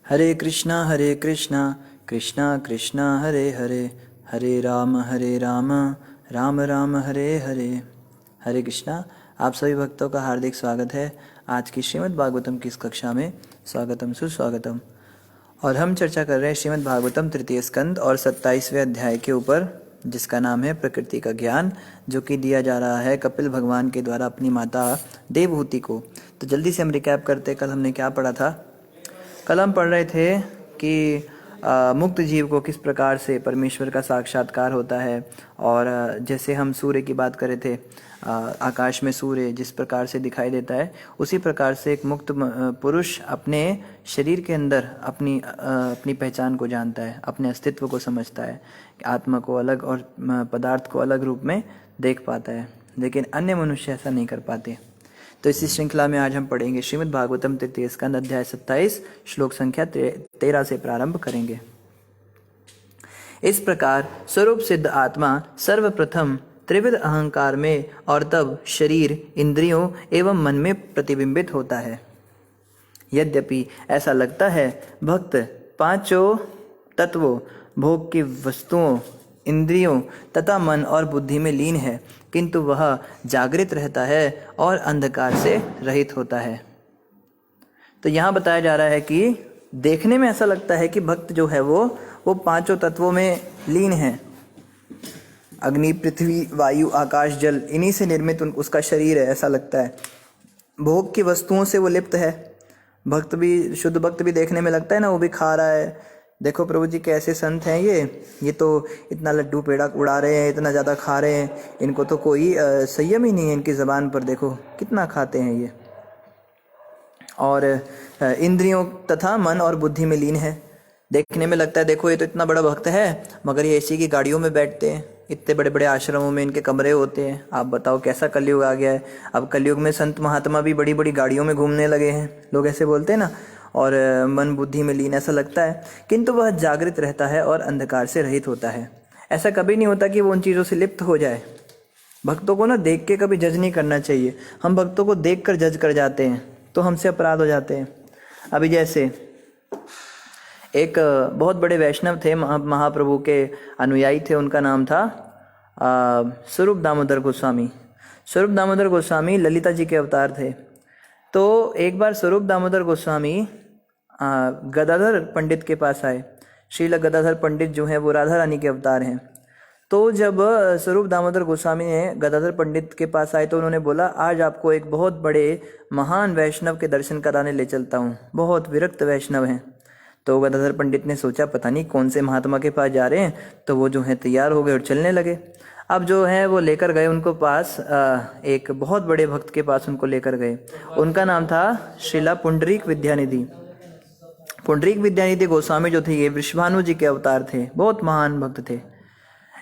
हरे कृष्णा कृष्णा कृष्णा हरे हरे, हरे राम राम राम हरे हरे। हरे कृष्णा। आप सभी भक्तों का हार्दिक स्वागत है आज की श्रीमद् भागवतम की इस कक्षा में। स्वागतम सुस्वागतम। और हम चर्चा कर रहे हैं श्रीमद् भागवतम तृतीय स्कंद और 27वें अध्याय के ऊपर, जिसका नाम है प्रकृति का ज्ञान, जो कि दिया जा रहा है कपिल भगवान के द्वारा अपनी माता देवहूति को। तो जल्दी से हम रिकैप करते, कल हमने क्या पढ़ा था। कल हम पढ़ रहे थे कि मुक्त जीव को किस प्रकार से परमेश्वर का साक्षात्कार होता है। और जैसे हम सूर्य की बात कर रहे थे, आकाश में सूर्य जिस प्रकार से दिखाई देता है, उसी प्रकार से एक मुक्त पुरुष अपने शरीर के अंदर अपनी पहचान को जानता है, अपने अस्तित्व को समझता है, आत्मा को अलग और पदार्थ को अलग रूप में देख पाता है। लेकिन अन्य मनुष्य ऐसा नहीं कर पाते। तो इसी श्रृंखला में आज हम पढ़ेंगे श्रीमद् भागवतम तृतीय स्कंद अध्याय 27 श्लोक संख्या 13 से प्रारंभ करेंगे। इस प्रकार स्वरूप सिद्ध आत्मा सर्वप्रथम त्रिविध अहंकार में और तब शरीर, इंद्रियों एवं मन में प्रतिबिंबित होता है। यद्यपि ऐसा लगता है भक्त पांचों तत्वों, भोग की वस्तुओं, इंद्रियों तथा मन और बुद्धि में लीन है, किंतु वह जागृत रहता है और अंधकार से रहित होता है। तो यहाँ बताया जा रहा है कि देखने में ऐसा लगता है कि भक्त जो है वो पांचों तत्वों में लीन है। अग्नि, पृथ्वी, वायु, आकाश, जल, इन्हीं से निर्मित उसका शरीर है, ऐसा लगता है। भोग की वस्तुओं से वो लिप्त है। भक्त भी, शुद्ध भक्त भी देखने में लगता है ना, वो भी खा रहा है। देखो प्रभु जी कैसे संत हैं ये तो इतना लड्डू पेड़ा उड़ा रहे हैं, इतना ज़्यादा खा रहे हैं, इनको तो कोई संयम ही नहीं है इनकी ज़बान पर, देखो कितना खाते हैं ये। और इंद्रियों तथा मन और बुद्धि में लीन है। देखने में लगता है देखो ये तो इतना बड़ा भक्त है, मगर ये एसी की गाड़ियों में बैठते हैं, इतने बड़े बड़े आश्रमों में इनके कमरे होते हैं। आप बताओ कैसा कलयुग आ गया है। अब कलयुग में संत महात्मा भी बड़ी बड़ी गाड़ियों में घूमने लगे हैं, लोग ऐसे बोलते हैं ना। और मन बुद्धि में लीन ऐसा लगता है, किंतु वह जागृत रहता है और अंधकार से रहित होता है। ऐसा कभी नहीं होता कि वो उन चीज़ों से लिप्त हो जाए। भक्तों को ना देख के कभी जज नहीं करना चाहिए। हम भक्तों को देख कर जज कर जाते हैं तो हमसे अपराध हो जाते हैं। अभी जैसे एक बहुत बड़े वैष्णव थे, महाप्रभु के अनुयायी थे, उनका नाम था स्वरूप दामोदर गोस्वामी। स्वरूप दामोदर गोस्वामी ललिता जी के अवतार थे। तो एक बार स्वरूप दामोदर गोस्वामी गदाधर पंडित के पास आए। श्रील गदाधर पंडित जो हैं वो राधा रानी के अवतार हैं। तो जब स्वरूप दामोदर गोस्वामी ने गदाधर पंडित के पास आए तो उन्होंने बोला, आज आपको एक बहुत बड़े महान वैष्णव के दर्शन कराने ले चलता हूँ, बहुत विरक्त वैष्णव हैं। तो गदाधर पंडित ने सोचा पता नहीं कौन से महात्मा के पास जा रहे हैं, तो वो जो है तैयार हो गए और चलने लगे। अब जो है वो लेकर गए उनको पास, एक बहुत बड़े भक्त के पास उनको लेकर गए। उनका नाम था श्रीला पुंडरीक विद्यानिधि। पुंडरीक विद्यानिधि गोस्वामी जो थे ये वृषभानु जी के अवतार थे, बहुत महान भक्त थे।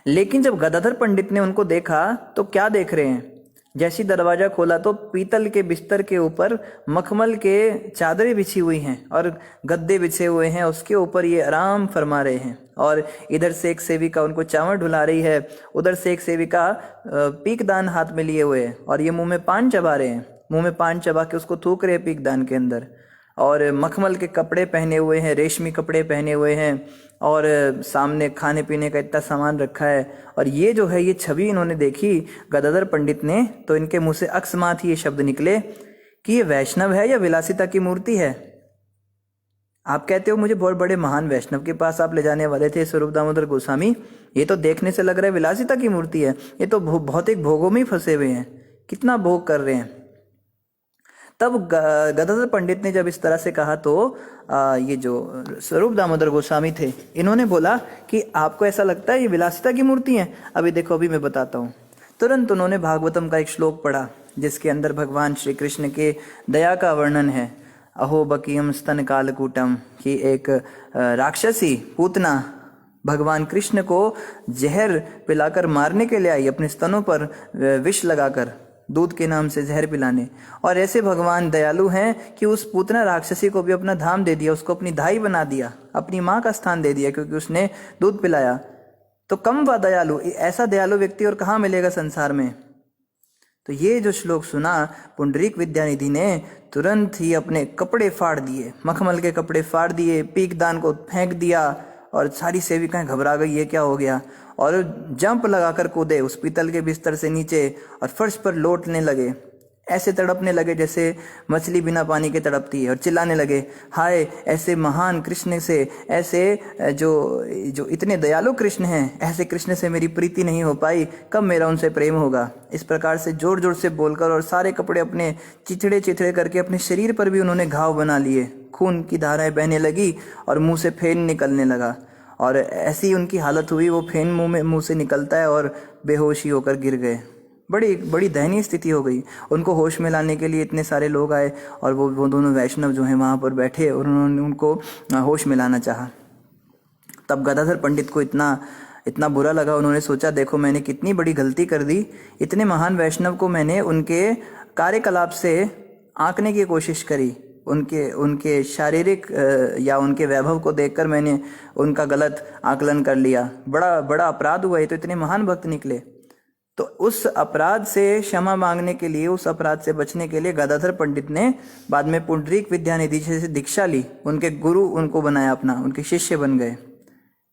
लेकिन जब गदाधर पंडित ने उनको देखा तो क्या देख रहे हैं, जैसी दरवाजा खोला तो पीतल के बिस्तर के ऊपर मखमल के चादरें बिछी हुई हैं और गद्दे बिछे हुए हैं, उसके ऊपर ये आराम फरमा रहे हैं। और इधर से एक सेविका उनको चावल ढुला रही है, उधर से एक सेविका पीकदान हाथ में लिए हुए है और ये मुंह में पान चबा रहे हैं, मुंह में पान चबा के उसको थूक रहे हैं पीकदान के अंदर। और मखमल के कपड़े पहने हुए हैं, रेशमी कपड़े पहने हुए हैं, और सामने खाने पीने का इतना सामान रखा है। और ये जो है ये छवि इन्होंने देखी गदाधर पंडित ने, तो इनके मुंह से अकस्मात ही ये शब्द निकले कि ये वैष्णव है या विलासिता की मूर्ति है। आप कहते हो मुझे बहुत बड़े महान वैष्णव के पास आप ले जाने वाले थे स्वरूप दामोदर गोस्वामी, ये तो देखने से लग रहा है विलासिता की मूर्ति है, ये तो भौतिक भोगों में ही फंसे हुए हैं, कितना भोग कर रहे हैं। तब गदाधर पंडित ने जब इस तरह से कहा तो ये जो स्वरूप दामोदर गोस्वामी थे इन्होंने बोला कि आपको ऐसा लगता है ये विलासिता की मूर्ति है। अभी देखो, अभी मैं बताता हूँ। तुरंत उन्होंने भागवतम का एक श्लोक पढ़ा जिसके अंदर भगवान श्री कृष्ण के दया का वर्णन है। अहो बकीयम स्तन कालकूटम, कि एक राक्षसी पूतना भगवान कृष्ण को जहर पिलाकर मारने के लिए आई, अपने स्तनों पर विष लगाकर दूध के नाम से जहर पिलाने। और ऐसे भगवान दयालु हैं कि उस पूतना राक्षसी को भी अपना धाम दे दिया, उसको अपनी दाई बना दिया, अपनी माँ का स्थान दे दिया, क्योंकि उसने दूध पिलाया। तो कम व दयालु, ऐसा दयालु व्यक्ति और कहाँ मिलेगा संसार में। तो ये जो श्लोक सुना पुंडरीक विद्यानिधि ने तुरंत ही अपने कपड़े फाड़ दिए, मखमल के कपड़े फाड़ दिए, पीकदान को फेंक दिया और सारी सेविकाएं घबरा गई, ये क्या हो गया, और जंप लगाकर कूदे उस पीतल के बिस्तर से नीचे और फर्श पर लौटने लगे, ऐसे तड़पने लगे जैसे मछली बिना पानी के तड़पती है, और चिल्लाने लगे, हाय ऐसे महान कृष्ण से, ऐसे जो इतने दयालु कृष्ण हैं, ऐसे कृष्ण से मेरी प्रीति नहीं हो पाई, कब मेरा उनसे प्रेम होगा। इस प्रकार से जोर जोर से बोलकर और सारे कपड़े अपने चिथड़े चिथड़े करके अपने शरीर पर भी उन्होंने घाव बना लिए, खून की धाराएं बहने लगी और मुंह से फेन निकलने लगा, और ऐसी उनकी हालत हुई, वो फेन मुंह से निकलता है और बेहोशी होकर गिर गए। बड़ी बड़ी दयनीय स्थिति हो गई। उनको होश में लाने के लिए इतने सारे लोग आए और वो दोनों वैष्णव जो हैं वहाँ पर बैठे और उन्होंने उनको होश में लाना चाहा। तब गदाधर पंडित को इतना बुरा लगा, उन्होंने सोचा देखो मैंने कितनी बड़ी गलती कर दी, इतने महान वैष्णव को मैंने उनके कार्यकलाप से आंकने की कोशिश करी, उनके शारीरिक या उनके वैभव को देखकर मैंने उनका गलत आकलन कर लिया, बड़ा बड़ा अपराध हुआ, ये तो इतने महान भक्त निकले। तो उस अपराध से क्षमा मांगने के लिए, उस अपराध से बचने के लिए गदाधर पंडित ने बाद में पुंडरीक विद्यानिधि से दीक्षा ली, उनके गुरु उनको बनाया अपना, उनके शिष्य बन गए।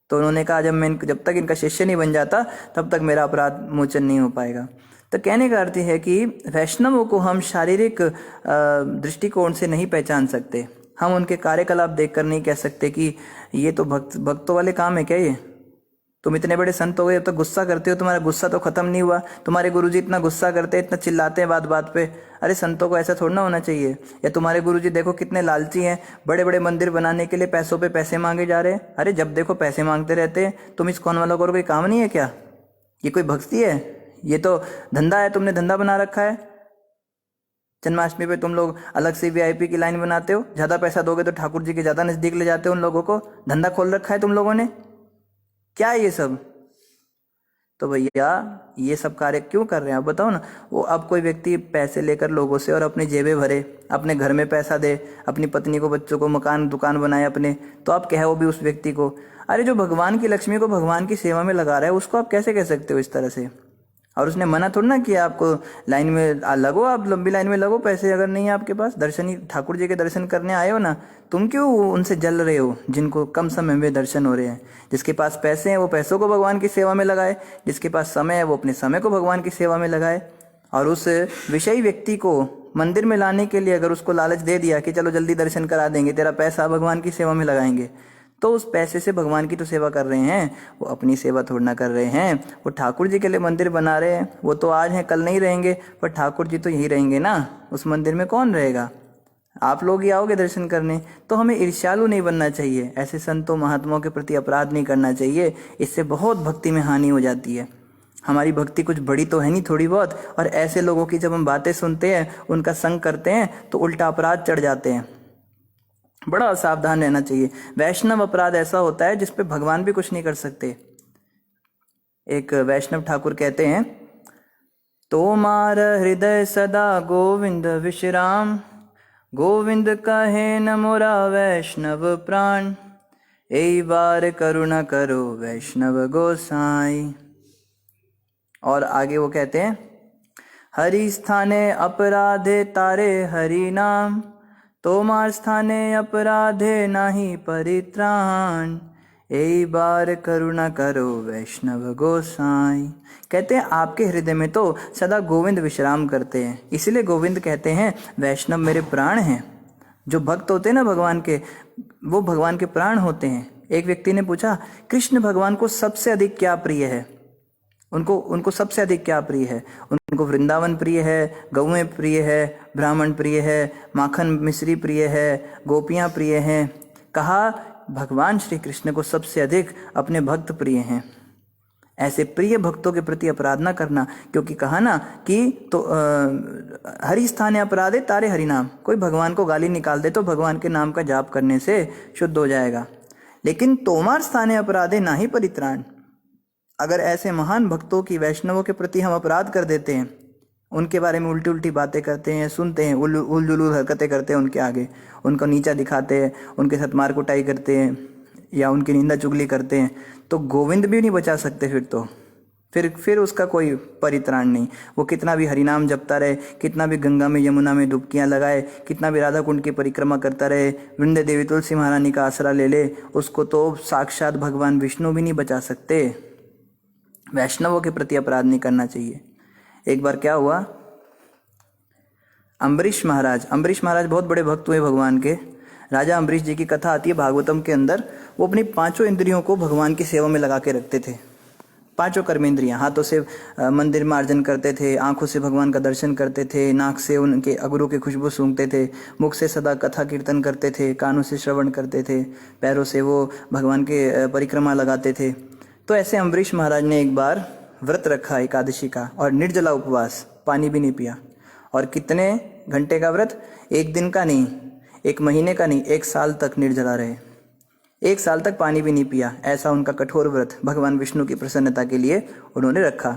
तो उन्होंने कहा जब तक इनका शिष्य नहीं बन जाता तब तक मेरा अपराध मोचन नहीं हो पाएगा। तो कहने का अर्थ है कि वैष्णवों को हम शारीरिक दृष्टिकोण से नहीं पहचान सकते, हम उनके कार्यकलाप देखकर नहीं कह सकते कि ये तो भक्तों वाले काम है क्या, ये तुम इतने बड़े संत हो गए, अब तक गुस्सा करते हो, तुम्हारा गुस्सा तो खत्म नहीं हुआ, तुम्हारे गुरुजी इतना गुस्सा करते हैं, इतना चिल्लाते हैं बात बात पे, अरे संतों को ऐसा थोड़ा ना होना चाहिए। या तुम्हारे गुरुजी देखो कितने लालची हैं, बड़े बड़े मंदिर बनाने के लिए पैसों पे पैसे मांगे जा रहे हैं, अरे जब देखो पैसे मांगते रहते हैं, तुम इस कौन वालों को कोई काम नहीं है क्या, ये कोई भक्ति है, ये तो धंधा है, तुमने धंधा बना रखा है। जन्माष्टमी पे तुम लोग अलग से VIP की लाइन बनाते हो, ज्यादा पैसा दोगे तो ठाकुर जी के ज्यादा नजदीक ले जाते हो उन लोगों को, धंधा खोल रखा है तुम लोगों ने, क्या है ये सब। तो भैया ये सब कार्य क्यों कर रहे हैं आप बताओ ना। वो अब कोई व्यक्ति पैसे लेकर लोगों से और अपनी जेबें भरे, अपने घर में पैसा दे, अपनी पत्नी को बच्चों को मकान दुकान बनाए अपने, तो आप कहे वो भी उस व्यक्ति को, अरे जो भगवान की लक्ष्मी को भगवान की सेवा में लगा रहा है उसको आप कैसे कह सकते हो इस तरह से। और उसने मना थोड़ा ना किया आपको, लाइन में लगो, आप लंबी लाइन में लगो, पैसे अगर नहीं है आपके पास, दर्शन ही ठाकुर जी के दर्शन करने आए हो ना, तुम क्यों उनसे जल रहे हो जिनको कम समय में दर्शन हो रहे हैं। जिसके पास पैसे हैं वो पैसों को भगवान की सेवा में लगाए, जिसके पास समय है वो अपने समय को भगवान की सेवा में लगाए। और उस विषयी व्यक्ति को मंदिर में लाने के लिए अगर उसको लालच दे दिया कि चलो जल्दी दर्शन करा देंगे, तेरा पैसा भगवान की सेवा में लगाएंगे, तो उस पैसे से भगवान की तो सेवा कर रहे हैं, वो अपनी सेवा थोड़ा ना कर रहे हैं। वो ठाकुर जी के लिए मंदिर बना रहे हैं, वो तो आज हैं कल नहीं रहेंगे, पर ठाकुर जी तो यही रहेंगे ना, उस मंदिर में कौन रहेगा, आप लोग ही आओगे दर्शन करने। तो हमें ईर्ष्यालु नहीं बनना चाहिए, ऐसे संतों महात्माओं के प्रति अपराध नहीं करना चाहिए, इससे बहुत भक्ति में हानि हो जाती है। हमारी भक्ति कुछ बड़ी तो है नहीं, थोड़ी बहुत, और ऐसे लोगों की जब हम बातें सुनते हैं, उनका संग करते हैं, तो उल्टा अपराध चढ़ जाते हैं। बड़ा सावधान रहना चाहिए। वैष्णव अपराध ऐसा होता है जिसपे भगवान भी कुछ नहीं कर सकते। एक वैष्णव ठाकुर कहते हैं, तोमार हृदय सदा गोविंद विश्राम, गोविंद कहे न मोरा वैष्णव प्राण, एक बार करुणा करो वैष्णव गोसाई। और आगे वो कहते हैं, हरि स्थाने अपराधे तारे हरि नाम, तोमार स्थाने अपराधे नाही परित्राण, एक बार करुणा करो वैष्णव गोसाई। कहते हैं आपके हृदय में तो सदा गोविंद विश्राम करते हैं, इसलिए गोविंद कहते हैं वैष्णव मेरे प्राण हैं। जो भक्त होते हैं ना भगवान के, वो भगवान के प्राण होते हैं। एक व्यक्ति ने पूछा, कृष्ण भगवान को सबसे अधिक क्या प्रिय है, उनको सबसे अधिक क्या प्रिय है। उनको वृंदावन प्रिय है, गौएं प्रिय है, ब्राह्मण प्रिय है, माखन मिश्री प्रिय है, गोपियां प्रिय हैं। कहा भगवान श्री कृष्ण को सबसे अधिक अपने भक्त प्रिय हैं। ऐसे प्रिय भक्तों के प्रति अपराध ना करना, क्योंकि कहा ना कि तो हरि स्थाने अपराधे तारे हरि नाम, कोई भगवान को गाली निकाल दे तो भगवान के नाम का जाप करने से शुद्ध हो जाएगा। लेकिन तोमार स्थाने अपराधे ना ही परित्राण, अगर ऐसे महान भक्तों की, वैष्णवों के प्रति हम अपराध कर देते हैं, उनके बारे में उल्टी उल्टी बातें करते हैं, सुनते हैं, उलझुल हरकतें करते हैं उनके आगे, उनको नीचा दिखाते हैं, उनके साथ मार कुटाई करते हैं या उनकी निंदा चुगली करते हैं, तो गोविंद भी नहीं बचा सकते फिर तो। फिर उसका कोई परित्राण नहीं। वो कितना भी हरिनाम जपता रहे, कितना भी गंगा में यमुना में डुबकियां लगाए, कितना भी राधा कुंड की परिक्रमा करता रहे, वृंदे देवी तुलसी महारानी का आसरा ले ले, उसको तो साक्षात भगवान विष्णु भी नहीं बचा सकते। वैष्णवों के प्रति अपराध नहीं करना चाहिए। एक बार क्या हुआ, अम्बरीश महाराज बहुत बड़े भक्त हुए भगवान के। राजा अम्बरीश जी की कथा आती है भागवतम के अंदर। वो अपनी पांचों इंद्रियों को भगवान की सेवा में लगा के रखते थे। पांचों कर्मेंद्रियां, हाथों से मंदिर मार्जन करते थे, आंखों से भगवान का दर्शन करते थे, नाक से उनके अगरू की खुशबू सूंघते थे, मुख से सदा कथा कीर्तन करते थे, कानों से श्रवण करते थे, पैरों से वो भगवान के परिक्रमा लगाते थे। तो ऐसे अम्बरीश महाराज ने एक बार व्रत रखा एकादशी का, और निर्जला उपवास, पानी भी नहीं पिया। और कितने घंटे का व्रत? एक दिन का नहीं, एक महीने का नहीं, 1 साल तक निर्जला रहे। 1 साल तक पानी भी नहीं पिया। ऐसा उनका कठोर व्रत भगवान विष्णु की प्रसन्नता के लिए उन्होंने रखा।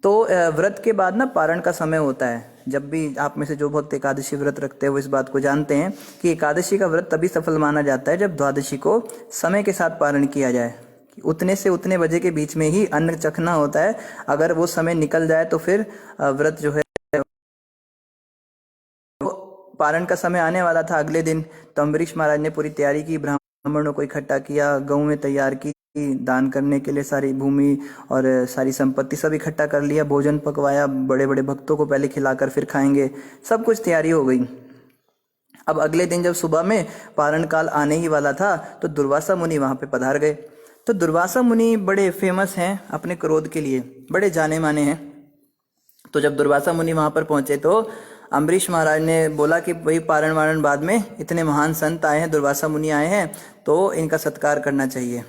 तो व्रत के बाद ना पारण का समय होता है। जब भी आप में से जो भक्त एकादशी व्रत रखते हैं वो इस बात को जानते हैं कि एकादशी का व्रत तभी सफल माना जाता है जब द्वादशी को समय के साथ पारण किया जाए। उतने से उतने बजे के बीच में ही अन्न चखना होता है। अगर वो समय निकल जाए तो फिर व्रत जो है, पारण का समय आने वाला था अगले दिन। तो अम्बरीश महाराज ने पूरी तैयारी की, ब्राह्मणों को इकट्ठा किया, गऊ में तैयार की, दान करने के लिए सारी भूमि और सारी संपत्ति सब इकट्ठा कर लिया, भोजन पकवाया, बड़े बड़े भक्तों को पहले खिलाकर फिर खाएंगे, सब कुछ तैयारी हो गई। अब अगले दिन जब सुबह में पारण काल आने ही वाला था तो दुर्वासा मुनि वहां पे पधार गए। तो दुर्वासा मुनि बड़े फेमस हैं अपने क्रोध के लिए, बड़े जाने माने हैं। तो जब दुर्वासा मुनि वहां पर पहुंचे तो अम्बरीश महाराज ने बोला कि भाई पारण वारण बाद में, इतने महान संत आए हैं, दुर्वासा मुनि आए हैं, तो इनका सत्कार करना चाहिए।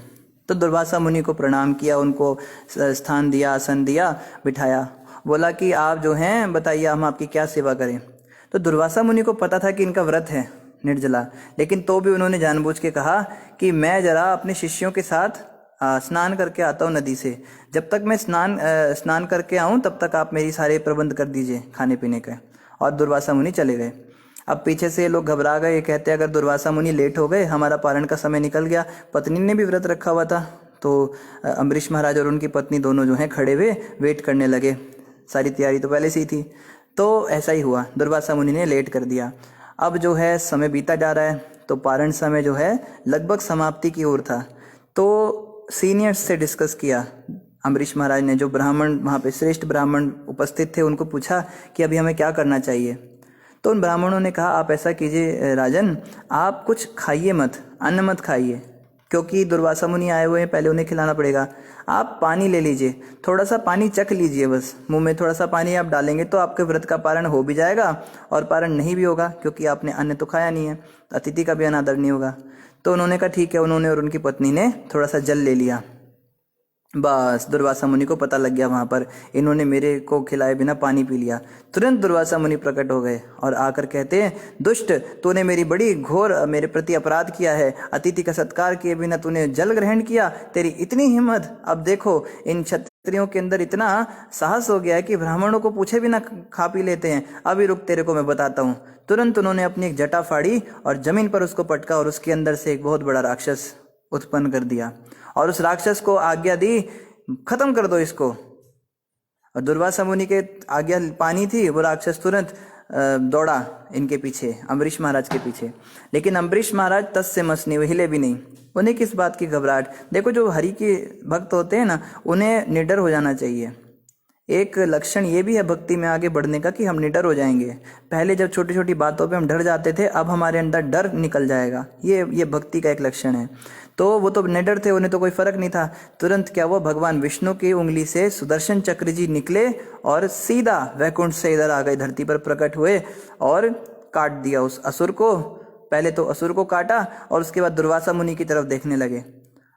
तो दुर्वासा मुनि को प्रणाम किया, उनको स्थान दिया, आसन दिया, बिठाया, बोला कि आप जो हैं बताइए हम आपकी क्या सेवा करें। तो दुर्वासा मुनि को पता था कि इनका व्रत है निर्जला, लेकिन तो भी उन्होंने जानबूझ के कहा कि मैं जरा अपने शिष्यों के साथ स्नान करके आता हूँ नदी से, जब तक मैं स्नान करके आऊँ तब तक आप मेरी सारे प्रबंध कर दीजिए खाने पीने का। और दुर्वासा मुनि चले गए। अब पीछे से लोग घबरा गए, ये कहते अगर दुर्वासा मुनि लेट हो गए, हमारा पारण का समय निकल गया। पत्नी ने भी व्रत रखा हुआ था। तो अम्बरीश महाराज और उनकी पत्नी दोनों जो हैं खड़े हुए वेट करने लगे। सारी तैयारी तो पहले से ही थी। तो ऐसा ही हुआ, दुर्वासा मुनि ने लेट कर दिया। अब जो है समय बीता जा रहा है, तो पारण समय जो है लगभग समाप्ति की ओर था। तो सीनियर्स से डिस्कस किया अम्बरीश महाराज ने, जो ब्राह्मण वहाँ पे श्रेष्ठ ब्राह्मण उपस्थित थे, उनको पूछा कि अभी हमें क्या करना चाहिए। तो उन ब्राह्मणों ने कहा आप ऐसा कीजिए राजन, आप कुछ खाइए मत, अन्न मत खाइए, क्योंकि दुर्वासा मुनि आए हुए हैं, पहले उन्हें खिलाना पड़ेगा। आप पानी ले लीजिए, थोड़ा सा पानी चख लीजिए, बस मुंह में थोड़ा सा पानी आप डालेंगे तो आपके व्रत का पारण हो भी जाएगा और पारण नहीं भी होगा, क्योंकि आपने अन्न तो खाया नहीं है, अतिथि का भी अनादर नहीं होगा। तो उन्होंने कहा ठीक है। उन्होंने और उनकी पत्नी ने थोड़ा सा जल ले लिया। बस दुर्वासा मुनि को पता लग गया वहां पर, इन्होंने मेरे को खिलाए बिना पानी पी लिया। तुरंत दुर्वासा मुनि प्रकट हो गए और आकर कहते हैं, दुष्ट, तूने मेरी बड़ी घोर मेरे प्रति अपराध किया है। अतिथि का सत्कार किए बिना तूने जल ग्रहण किया, तेरी इतनी हिम्मत। अब देखो इन क्षत्रियों के अंदर इतना साहस हो गया है कि ब्राह्मणों को पूछे बिना खा पी लेते हैं। अभी रुक, तेरे को मैं बताता हूँ। तुरंत उन्होंने अपनी एक जटा फाड़ी और जमीन पर उसको पटका और उसके अंदर से एक बहुत बड़ा राक्षस उत्पन्न कर दिया और उस राक्षस को आज्ञा दी, खत्म कर दो इसको। और दुर्वासा मुनि के आज्ञा पानी थी, वो राक्षस तुरंत दौड़ा इनके पीछे, अम्बरीश महाराज के पीछे। लेकिन अम्बरीश महाराज तस से मस नहीं, वो हिले भी नहीं। उन्हें किस बात की घबराहट। देखो जो हरि के भक्त होते हैं ना, उन्हें निडर हो जाना चाहिए। एक लक्षण ये भी है भक्ति में आगे बढ़ने का कि हम निडर हो जाएंगे। पहले जब छोटी छोटी बातों पे हम डर जाते थे, अब हमारे अंदर डर निकल जाएगा। ये भक्ति का एक लक्षण है। तो वो तो निडर थे, उन्हें तो कोई फर्क नहीं था। तुरंत क्या हुआ, भगवान विष्णु की उंगली से सुदर्शन चक्र जी निकले और सीधा वैकुंठ से इधर आ गए, धरती पर प्रकट हुए और काट दिया उस असुर को। पहले तो असुर को काटा और उसके बाद दुर्वासा मुनि की तरफ देखने लगे।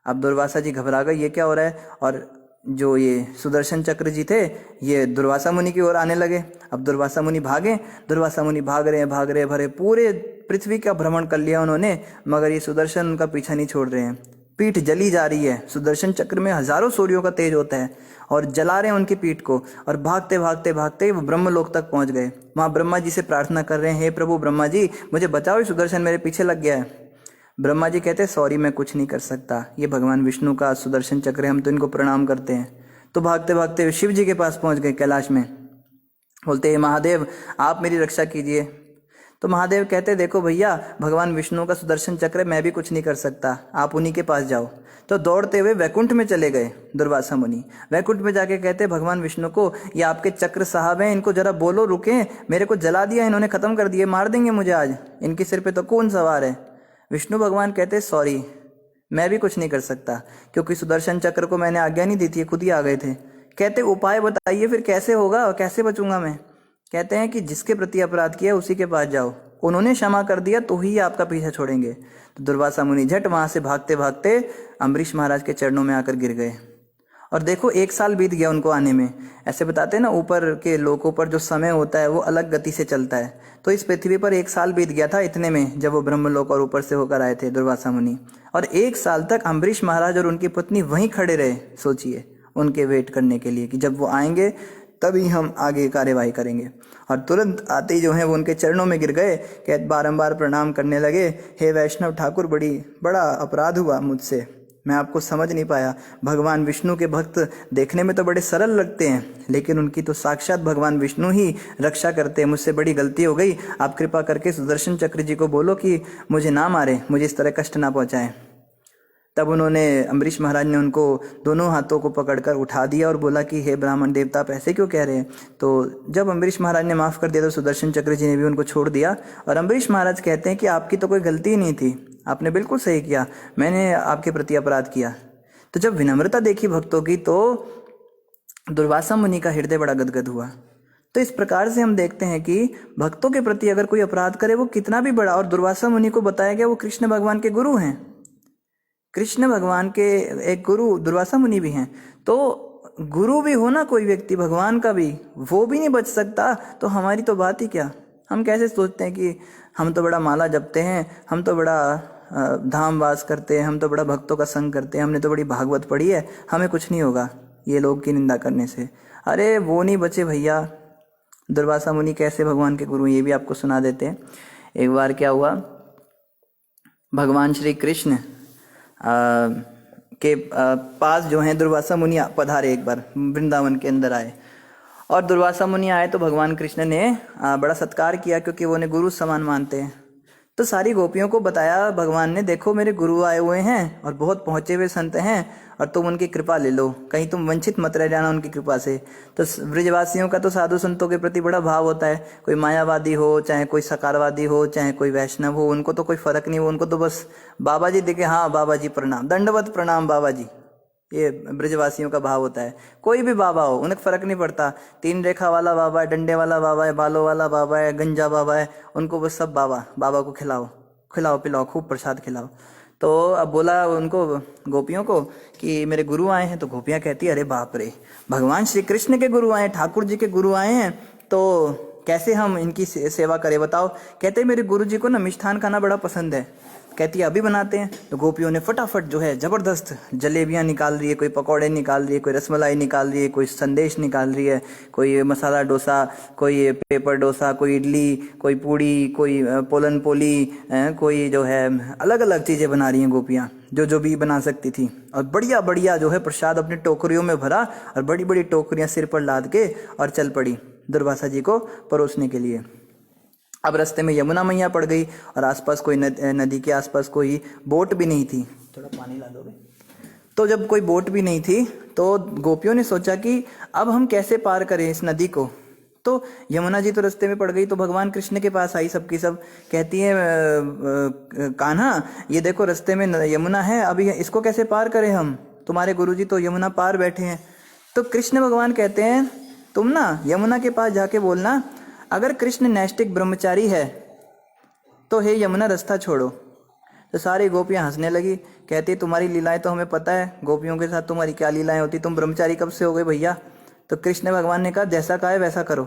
अब दुर्वासा जी घबरा गए, ये क्या हो रहा है। और जो ये सुदर्शन चक्र जी थे, ये दुर्वासा मुनि की ओर आने लगे। अब दुर्वासा मुनि भागे, दुर्वासा मुनि भाग रहे भरे पूरे पृथ्वी का भ्रमण कर लिया उन्होंने, मगर ये सुदर्शन उनका पीछा नहीं छोड़ रहे हैं। पीठ जली जा रही है। सुदर्शन चक्र में हजारों सूर्यों का तेज होता है और जला रहे हैं उनकी पीठ को। और भागते भागते भागते वो ब्रह्मलोक तक पहुंच गए। वहां ब्रह्मा जी से प्रार्थना कर रहे हैं, हे प्रभु ब्रह्मा जी, मुझे बचाओ, ये सुदर्शन मेरे पीछे लग गया है। ब्रह्मा जी कहते हैं, सॉरी, मैं कुछ नहीं कर सकता, ये भगवान विष्णु का सुदर्शन चक्र है, हम तो इनको प्रणाम करते हैं। तो भागते भागते शिव जी के पास पहुंच गए कैलाश में। बोलते हैं महादेव आप मेरी रक्षा कीजिए। तो महादेव कहते देखो भैया, भगवान विष्णु का सुदर्शन चक्र है, मैं भी कुछ नहीं कर सकता, आप उन्हीं के पास जाओ। तो दौड़ते हुए वैकुंठ में चले गए दुर्वासा मुनि। वैकुंठ में जाके कहते भगवान विष्णु को, ये आपके चक्र साहब हैं, इनको जरा बोलो रुके, मेरे को जला दिया इन्होंने, खत्म कर दिए, मार देंगे मुझे आज, इनके सिर पे तो कौन सवार है। विष्णु भगवान कहते सॉरी, मैं भी कुछ नहीं कर सकता, क्योंकि सुदर्शन चक्र को मैंने आज्ञा नहीं दी थी, खुद ही आ गए थे। कहते उपाय बताइए फिर कैसे होगा, कैसे बचूंगा मैं। कहते हैं कि जिसके प्रति अपराध किया उसी के पास जाओ, उन्होंने क्षमा कर दिया तो ही आपका पीछा छोड़ेंगे। तो दुर्वासा मुनि झट वहां से भागते भागते अम्बरीश महाराज के चरणों में आकर गिर गए। और देखो 1 साल बीत गया उनको आने में। ऐसे बताते हैं ना, ऊपर के लोगों पर जो समय होता है वो अलग गति से चलता है। तो इस पृथ्वी पर 1 साल बीत गया था इतने में, जब वो ब्रह्मलोक और ऊपर से होकर आए थे दुर्वासा मुनि। और 1 साल तक अम्बरीश महाराज और उनकी पत्नी वहीं खड़े रहे, सोचिए, उनके वेट करने के लिए कि जब वो आएंगे तभी हम आगे कार्यवाही करेंगे। और तुरंत आते ही जो है वो उनके चरणों में गिर गए, कहते बारंबार प्रणाम करने लगे, हे वैष्णव ठाकुर, बड़ा अपराध हुआ मुझसे, मैं आपको समझ नहीं पाया। भगवान विष्णु के भक्त देखने में तो बड़े सरल लगते हैं, लेकिन उनकी तो साक्षात भगवान विष्णु ही रक्षा करते हैं। मुझसे बड़ी गलती हो गई, आप कृपा करके सुदर्शन चक्र जी को बोलो कि मुझे ना मारे, मुझे इस तरह कष्ट ना पहुंचाए। तब उन्होंने, अम्बरीश महाराज ने उनको दोनों हाथों को पकड़कर उठा दिया और बोला कि हे ब्राह्मण देवता, आप ऐसे क्यों कह रहे हैं। तो जब अम्बरीश महाराज ने माफ़ कर दिया तो सुदर्शन चक्र जी ने भी उनको छोड़ दिया। और अम्बरीश महाराज कहते हैं कि आपकी तो कोई गलती ही नहीं थी, आपने बिल्कुल सही किया, मैंने आपके प्रति अपराध किया। तो जब विनम्रता देखी भक्तों की तो दुर्वासा मुनि का हृदय बड़ा गदगद हुआ। तो इस प्रकार से हम देखते हैं कि भक्तों के प्रति अगर कोई अपराध करे वो कितना भी बड़ा, और दुर्वासा मुनि को बताया गया वो कृष्ण भगवान के गुरु हैं, कृष्ण भगवान के एक गुरु दुर्वासा मुनि भी हैं। तो गुरु भी हो ना कोई व्यक्ति भगवान का भी, वो भी नहीं बच सकता, तो हमारी तो बात ही क्या। हम कैसे सोचते हैं कि हम तो बड़ा माला जपते हैं, हम तो बड़ा धाम वास करते हैं, हम तो बड़ा भक्तों का संग करते हैं, हमने तो बड़ी भागवत पढ़ी है, हमें कुछ नहीं होगा ये लोग की निंदा करने से। अरे वो नहीं बचे भैया। दुर्वासा मुनि कैसे भगवान के गुरु, ये भी आपको सुना देते हैं। एक बार क्या हुआ, भगवान श्री कृष्ण के पास जो है दुर्वासा मुनि पधारे, एक बार वृंदावन के अंदर आए। और दुर्वासा मुनि आए तो भगवान कृष्ण ने बड़ा सत्कार किया, क्योंकि वो उन्हें गुरु समान मानते हैं। तो सारी गोपियों को बताया भगवान ने, देखो मेरे गुरु आए हुए हैं और बहुत पहुंचे हुए संत हैं, और तुम उनकी कृपा ले लो, कहीं तुम वंचित मत रह जाना उनकी कृपा से। तो ब्रजवासियों का तो साधु संतों के प्रति बड़ा भाव होता है, कोई मायावादी हो, चाहे कोई सकारवादी हो, चाहे कोई वैष्णव हो, उनको तो कोई फर्क नहीं हो, उनको तो बस बाबा जी दिखे, हाँ बाबा जी प्रणाम, दंडवत प्रणाम बाबा जी, ये ब्रजवासियों का भाव होता है। कोई भी बाबा हो उन्हें फर्क नहीं पड़ता, 3 रेखा वाला बाबा है, डंडे वाला बाबा है, बालों वाला बाबा है, गंजा बाबा है, उनको बस सब बाबा, बाबा को खिलाओ खिलाओ पिलाओ, खूब प्रसाद खिलाओ। तो अब बोला उनको गोपियों को कि मेरे गुरु आए हैं। तो गोपियां कहती अरे बाप रे, भगवान श्री कृष्ण के गुरु आए, ठाकुर जी के गुरु आए हैं, तो कैसे हम इनकी सेवा करें बताओ। कहते मेरे गुरु जी को ना मिष्ठान खाना बड़ा पसंद है। कहती है अभी बनाते हैं। तो गोपियों ने फटाफट जो है जबरदस्त जलेबियां निकाल रही है, कोई पकौड़े निकाल रही है, कोई रसमलाई निकाल रही है, कोई संदेश निकाल रही है, कोई मसाला डोसा, कोई पेपर डोसा, कोई इडली, कोई पूड़ी, कोई पोलन पोली, कोई जो है अलग अलग चीज़ें बना रही हैं गोपियाँ, जो भी बना सकती थी। और बढ़िया बढ़िया जो है प्रसाद अपनी टोकरियों में भरा और बड़ी बड़ी टोकरियाँ सिर पर लाद के और चल पड़ी दुर्वासा जी को परोसने के लिए। अब रास्ते में यमुना मैया पड़ गई और आसपास कोई नदी के आसपास कोई बोट भी नहीं थी। थोड़ा पानी ला दोगे। तो जब कोई बोट भी नहीं थी तो गोपियों ने सोचा कि अब हम कैसे पार करें इस नदी को। तो यमुना जी तो रास्ते में पड़ गई, तो भगवान कृष्ण के पास आई सबकी सब, कहती है कान्हा ये देखो रास्ते में यमुना है, अभी इसको कैसे पार करें हम, तुम्हारे गुरुजी तो यमुना पार बैठे हैं। तो कृष्ण भगवान कहते हैं तुम ना यमुना के पास जाके बोलना अगर कृष्ण नैष्टिक ब्रह्मचारी है तो हे यमुना रास्ता छोड़ो। तो सारी गोपियां हंसने लगी, कहती तुम्हारी लीलाएं तो हमें पता है, गोपियों के साथ तुम्हारी क्या लीलाएं होती, तुम ब्रह्मचारी कब से हो गए भैया। तो कृष्ण भगवान ने कहा जैसा कहा है वैसा करो।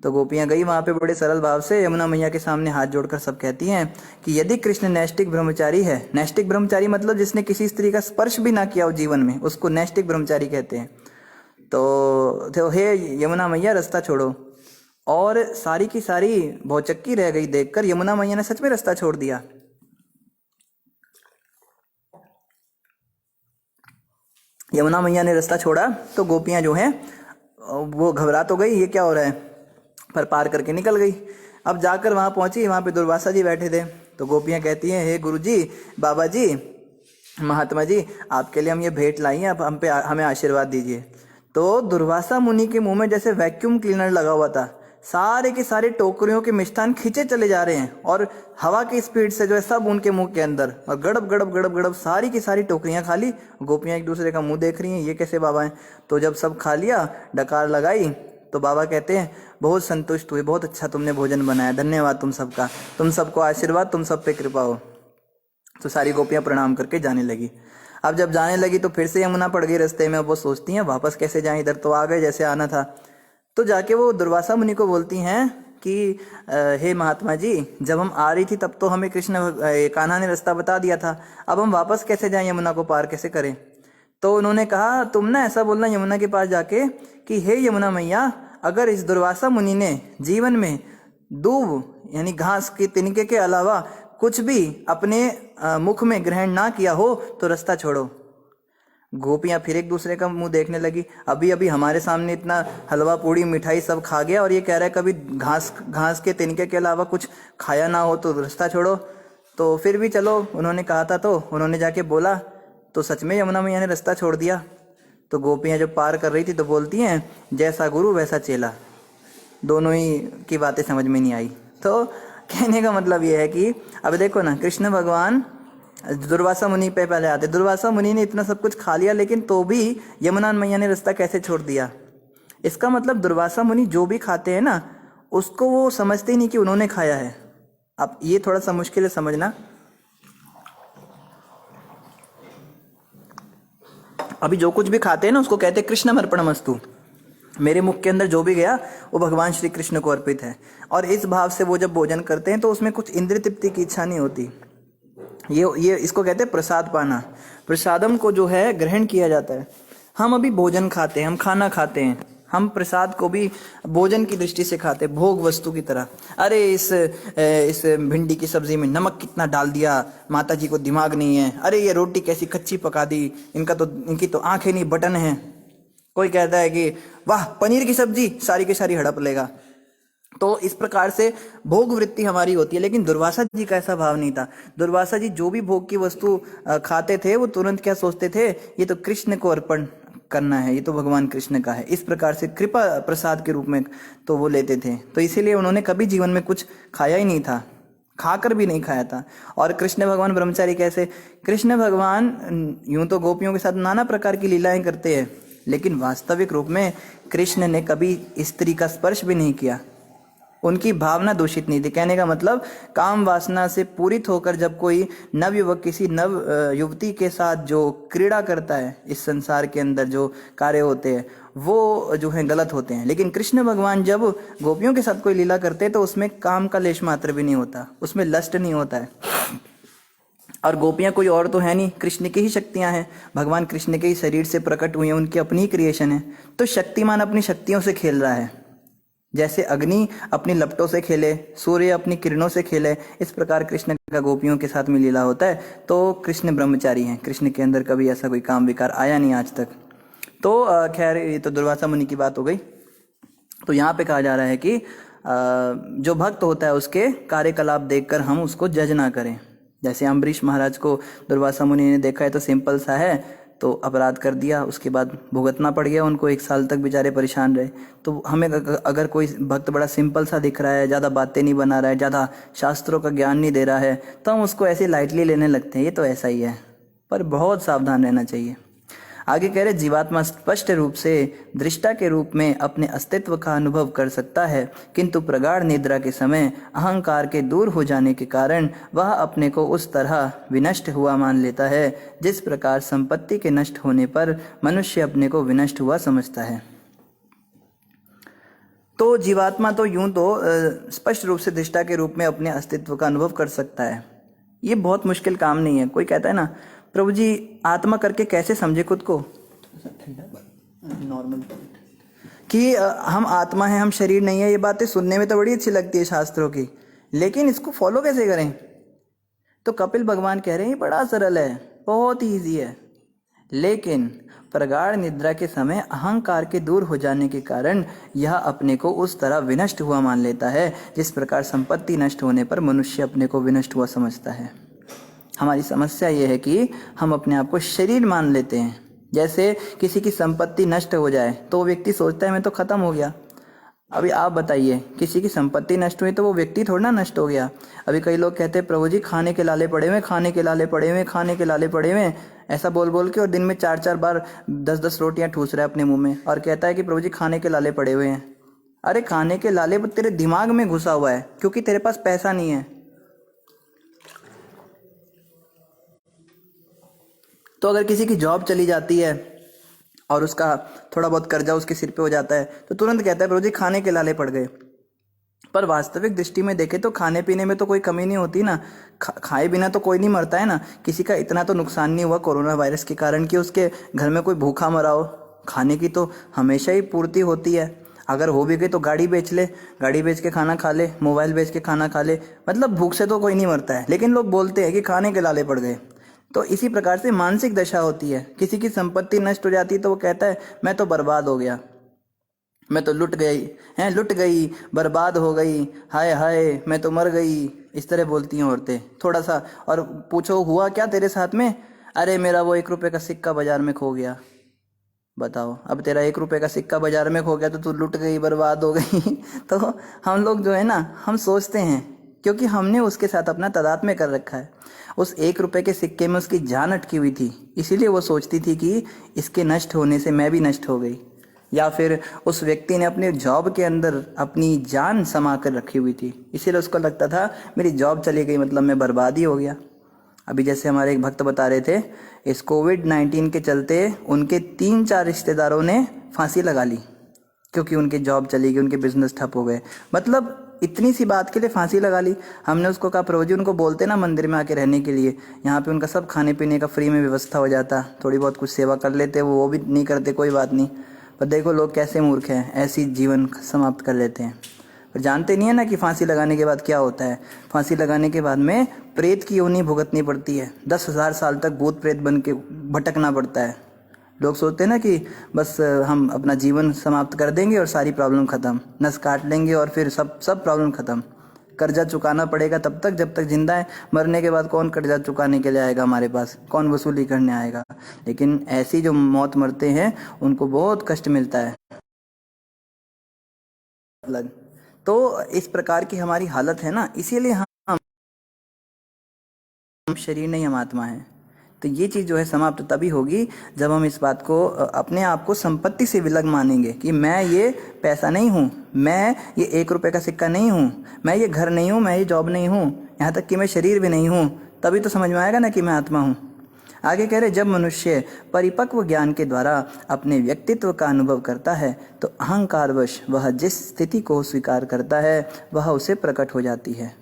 तो गोपियां गई वहां पे बड़े सरल भाव से यमुना मैया के सामने हाथ जोड़कर सब कहती हैं कि यदि कृष्ण नैष्टिक ब्रह्मचारी है, नैष्टिक ब्रह्मचारी मतलब जिसने किसी स्त्री का स्पर्श भी ना किया हो जीवन में, उसको नैष्टिक ब्रह्मचारी कहते हैं। तो हे यमुना मैया रास्ता छोड़ो। और सारी की सारी भौचक्की रह गई देखकर, यमुना मैया ने सच में रास्ता छोड़ दिया। यमुना मैया ने रास्ता छोड़ा तो गोपियाँ जो हैं वो घबरा तो गई, ये क्या हो रहा है, पर पार करके निकल गई। अब जाकर वहाँ पहुँची, वहाँ पे दुर्वासा जी बैठे थे। तो गोपियाँ कहती हैं, हे गुरु जी, बाबा जी, महात्मा जी, आपके लिए हम ये भेंट लाई हैं, अब हमें आशीर्वाद दीजिए। तो दुर्वासा मुनि के मुंह में जैसे वैक्यूम क्लीनर लगा हुआ था, सारे के सारे टोकरियों के मिष्ठान खींचे चले जा रहे हैं और हवा की स्पीड से जो है सब उनके मुंह के अंदर, और गड़ब गड़ब गड़ब गड़ब सारी की सारी टोकरियां खाली। गोपियां एक दूसरे का मुंह देख रही हैं, ये कैसे बाबा हैं। तो जब सब खा लिया, डकार लगाई, तो बाबा कहते हैं, बहुत संतुष्ट हुए, बहुत अच्छा तुमने भोजन बनाया, धन्यवाद तुम सबका, तुम सबको आशीर्वाद, तुम सब पे कृपा हो। तो सारी गोपियां प्रणाम करके जाने लगी। अब जब जाने लगी तो फिर से यमुना पड़ गई रास्ते में। अब वो सोचती हैं वापस कैसे जाएं, इधर तो आ गए जैसे आना था। तो जाके वो दुर्वासा मुनि को बोलती हैं कि हे महात्मा जी, जब हम आ रही थी तब तो हमें कान्हा ने रास्ता बता दिया था, अब हम वापस कैसे जाएं, यमुना को पार कैसे करें। तो उन्होंने कहा, तुम ना ऐसा बोलना यमुना के पास जाके कि हे यमुना मैया, अगर इस दुर्वासा मुनि ने जीवन में दूब यानी घास के तिनके के अलावा कुछ भी अपने मुख में ग्रहण ना किया हो तो रास्ता छोड़ो। गोपियां फिर एक दूसरे का मुंह देखने लगी, अभी अभी हमारे सामने इतना हलवा पूड़ी मिठाई सब खा गया और ये कह रहा है कभी घास के तिनके के अलावा कुछ खाया ना हो तो रास्ता छोड़ो। तो फिर भी चलो, उन्होंने कहा था तो उन्होंने जाके बोला, तो सच में यमुना मैया ने रास्ता छोड़ दिया। तो गोपियां जब पार कर रही थी तो बोलती हैं, जैसा गुरु वैसा चेला, दोनों ही की बातें समझ में नहीं आई। तो कहने का मतलब ये है कि अब देखो ना, कृष्ण भगवान दुर्वासा मुनि पे पहले आते, दुर्वासा मुनि ने इतना सब कुछ खा लिया लेकिन तो भी यमुना मैया ने रास्ता कैसे छोड़ दिया। इसका मतलब दुर्वासा मुनि जो भी खाते हैं ना, उसको वो समझते ही नहीं कि उन्होंने खाया है। अब ये थोड़ा सा मुश्किल है समझना। अभी जो कुछ भी खाते हैं ना, उसको कहते हैं कृष्णम अर्पणमस्तु, मेरे मुख के अंदर जो भी गया वो भगवान श्री कृष्ण को अर्पित है। और इस भाव से वो जब भोजन करते हैं तो उसमें कुछ इंद्रिय तृप्ति की इच्छा नहीं होती। ये इसको कहते हैं प्रसाद पाना। प्रसादम को जो है ग्रहण किया जाता है। हम अभी भोजन खाते हैं, हम खाना खाते हैं, हम प्रसाद को भी भोजन की दृष्टि से खाते हैं, भोग वस्तु की तरह। अरे इस भिंडी की सब्जी में नमक कितना डाल दिया, माता जी को दिमाग नहीं है, अरे ये रोटी कैसी कच्ची पका दी, इनकी तो आंखें नहीं बटन है। कोई कहता है कि वाह पनीर की सब्जी, सारी की सारी हड़प लेगा। तो इस प्रकार से भोग वृत्ति हमारी होती है। लेकिन दुर्वासा जी का ऐसा भाव नहीं था। दुर्वासा जी जो भी भोग की वस्तु खाते थे वो तुरंत क्या सोचते थे, ये तो कृष्ण को अर्पण करना है, ये तो भगवान कृष्ण का है। इस प्रकार से कृपा प्रसाद के रूप में तो वो लेते थे। तो इसीलिए उन्होंने कभी जीवन में कुछ खाया ही नहीं था, खाकर भी नहीं खाया था। और कृष्ण भगवान ब्रह्मचारी कैसे, कृष्ण भगवान यूं तो गोपियों के साथ नाना प्रकार की लीलाएं करते हैं, लेकिन वास्तविक रूप में कृष्ण ने कभी स्त्री का स्पर्श भी नहीं किया। उनकी भावना दूषित नहीं थी। कहने का मतलब, काम वासना से पूरित होकर जब कोई नवयुवक किसी नव युवती के साथ जो क्रीड़ा करता है, इस संसार के अंदर जो कार्य होते हैं वो जो है गलत होते हैं। लेकिन कृष्ण भगवान जब गोपियों के साथ कोई लीला करते हैं तो उसमें काम का लेश मात्र भी नहीं होता, उसमें लस्ट नहीं होता है। और गोपियां कोई और तो है नहीं, कृष्ण की ही शक्तियां हैं, भगवान कृष्ण के ही शरीर से प्रकट हुई हैं, उनकी अपनी ही क्रिएशन है। तो शक्तिमान अपनी शक्तियों से खेल रहा है। जैसे अग्नि अपनी लपटों से खेले, सूर्य अपनी किरणों से खेले, इस प्रकार कृष्ण का गोपियों के साथ में लीला होता है। तो कृष्ण ब्रह्मचारी हैं, कृष्ण के अंदर कभी ऐसा कोई काम विकार आया नहीं आज तक। तो खैर, ये तो दुर्वासा मुनि की बात हो गई। तो यहाँ पे कहा जा रहा है कि जो भक्त होता है उसके कार्यकलाप देखकर हम उसको जज ना करें। जैसे अम्बरीश महाराज को दुर्वासा मुनि ने देखा है तो सिंपल सा है, तो अपराध कर दिया, उसके बाद भुगतना पड़ गया उनको, 1 साल तक बेचारे परेशान रहे। तो हमें अगर कोई भक्त बड़ा सिंपल सा दिख रहा है, ज़्यादा बातें नहीं बना रहा है, ज़्यादा शास्त्रों का ज्ञान नहीं दे रहा है, तो हम उसको ऐसे लाइटली लेने लगते हैं, ये तो ऐसा ही है। पर बहुत सावधान रहना चाहिए। आगे कह रहे, जीवात्मा स्पष्ट रूप से दृष्टा के रूप में अपने अस्तित्व का अनुभव कर सकता है, किंतु प्रगाढ़ निद्रा के समय अहंकार के दूर हो जाने के कारण वह अपने को उस तरह विनष्ट हुआ मान लेता है जिस प्रकार संपत्ति के नष्ट होने पर मनुष्य अपने को विनष्ट हुआ समझता है। तो जीवात्मा तो यूं तो स्पष्ट रूप से दृष्टा के रूप में अपने अस्तित्व का अनुभव कर सकता है। ये बहुत मुश्किल काम नहीं है। कोई कहता है ना, प्रभु जी आत्मा करके कैसे समझे खुद को, नॉर्मल कि हम आत्मा है, हम शरीर नहीं है। ये बातें सुनने में तो बड़ी अच्छी लगती है शास्त्रों की, लेकिन इसको फॉलो कैसे करें। तो कपिल भगवान कह रहे हैं ये बड़ा सरल है, बहुत ही ईजी है। लेकिन प्रगाढ़ निद्रा के समय अहंकार के दूर हो जाने के कारण यह अपने को उस तरह विनष्ट हुआ मान लेता है जिस प्रकार संपत्ति नष्ट होने पर मनुष्य अपने को विनष्ट हुआ समझता है। हमारी समस्या यह है कि हम अपने आप को शरीर मान लेते हैं। जैसे किसी की संपत्ति नष्ट हो जाए तो वो व्यक्ति सोचता है मैं तो खत्म हो गया। अभी आप बताइए, किसी की संपत्ति नष्ट हुई तो वो व्यक्ति थोड़ा ना नष्ट हो गया। अभी कई लोग कहते हैं प्रभु जी खाने के लाले पड़े हुए, खाने के लाले पड़े हुए, खाने के लाले पड़े हुए, ऐसा बोल बोल के, और दिन में 4-4 बार 10-10 रोटियां ठूस रहा है अपने मुंह में और कहता है कि प्रभु जी खाने के लाले पड़े हुए हैं। अरे खाने के लाले तेरे दिमाग में घुसा हुआ है क्योंकि तेरे पास पैसा नहीं है। तो अगर किसी की जॉब चली जाती है और उसका थोड़ा बहुत कर्जा उसके सिर पे हो जाता है तो तुरंत कहता है प्रभु जी खाने के लाले पड़ गए। पर वास्तविक दृष्टि में देखें तो खाने पीने में तो कोई कमी नहीं होती ना। खाए बिना तो कोई नहीं मरता है ना। किसी का इतना तो नुकसान नहीं हुआ कोरोना वायरस के कारण कि उसके घर में कोई भूखा मरा हो। खाने की तो हमेशा ही पूर्ति होती है। अगर हो भी गई तो गाड़ी बेच ले, गाड़ी बेच के खाना खा ले, मोबाइल बेच के खाना खा ले, मतलब भूख से तो कोई नहीं मरता है। लेकिन लोग बोलते हैं कि खाने के लाले पड़ गए। तो इसी प्रकार से मानसिक दशा होती है। किसी की संपत्ति नष्ट हो जाती है तो वो कहता है मैं तो बर्बाद हो गया, मैं तो लुट गई, बर्बाद हो गई, हाय हाय मैं तो मर गई। इस तरह बोलती हैं औरतें। थोड़ा सा और पूछो हुआ क्या तेरे साथ में, अरे मेरा वो 1 रुपए का सिक्का बाजार में खो गया। बताओ, अब तेरा 1 रुपए का सिक्का बाजार में खो गया तो तू लुट गई, बर्बाद हो गई। तो हम लोग जो है ना, हम सोचते हैं क्योंकि हमने उसके साथ अपना तादात्म्य कर रखा है। उस 1 रुपए के सिक्के में उसकी जान अटकी हुई थी, इसीलिए वो सोचती थी कि इसके नष्ट होने से मैं भी नष्ट हो गई। या फिर उस व्यक्ति ने अपने जॉब के अंदर अपनी जान समा कर रखी हुई थी, इसीलिए उसको लगता था मेरी जॉब चली गई मतलब मैं बर्बाद ही हो गया। अभी जैसे हमारे एक भक्त बता रहे थे, इस कोविड-19 के चलते उनके 3-4 रिश्तेदारों ने फांसी लगा ली क्योंकि उनकी जॉब चली गई, उनके बिजनेस ठप हो गए। मतलब इतनी सी बात के लिए फांसी लगा ली। हमने उसको कहा प्रभु जी उनको बोलते ना मंदिर में आके रहने के लिए, यहाँ पे उनका सब खाने पीने का फ्री में व्यवस्था हो जाता, थोड़ी बहुत कुछ सेवा कर लेते, वो भी नहीं करते, कोई बात नहीं। पर देखो लोग कैसे मूर्ख हैं, ऐसी जीवन समाप्त कर लेते हैं। पर जानते नहीं है ना कि फांसी लगाने के बाद क्या होता है। फांसी लगाने के बाद में प्रेत की योनि भुगतनी पड़ती है, 10,000 साल तक भूत प्रेत बन के भटकना पड़ता है। लोग सोचते हैं ना कि बस हम अपना जीवन समाप्त कर देंगे और सारी प्रॉब्लम खत्म, नस काट लेंगे और फिर सब प्रॉब्लम खत्म। कर्जा चुकाना पड़ेगा तब तक जब तक जिंदा है, मरने के बाद कौन कर्जा चुकाने के लिए आएगा हमारे पास, कौन वसूली करने आएगा। लेकिन ऐसी जो मौत मरते हैं उनको बहुत कष्ट मिलता है। तो इस प्रकार की हमारी हालत है ना, इसीलिए हम शरीर नहीं, हम आत्मा है। तो ये चीज़ जो है समाप्त तभी होगी जब हम इस बात को, अपने आप को संपत्ति से विलग मानेंगे कि मैं ये पैसा नहीं हूँ, मैं ये 1 रुपए का सिक्का नहीं हूँ, मैं ये घर नहीं हूँ, मैं ये जॉब नहीं हूँ, यहाँ तक कि मैं शरीर भी नहीं हूँ। तभी तो समझ में आएगा ना कि मैं आत्मा हूँ। आगे कह रहे, जब मनुष्य परिपक्व ज्ञान के द्वारा अपने व्यक्तित्व का अनुभव करता है तो अहंकारवश वह जिस स्थिति को स्वीकार करता है वह उसे प्रकट हो जाती है।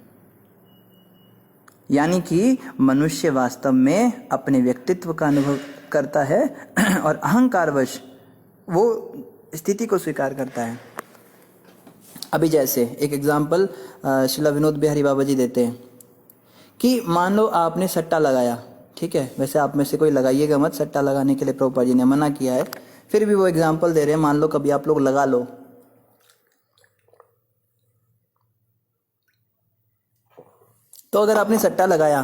यानी कि मनुष्य वास्तव में अपने व्यक्तित्व का अनुभव करता है और अहंकारवश वो स्थिति को स्वीकार करता है। अभी जैसे एक एग्जाम्पल श्रील विनोद बिहारी बाबा जी देते हैं कि मान लो आपने सट्टा लगाया, ठीक है, वैसे आप में से कोई लगाइएगा मत, सट्टा लगाने के लिए प्रभुपाद जी ने मना किया है, फिर भी वो एग्जाम्पल दे रहे हैं। मान लो कभी आप लोग लगा लो, तो अगर आपने सट्टा लगाया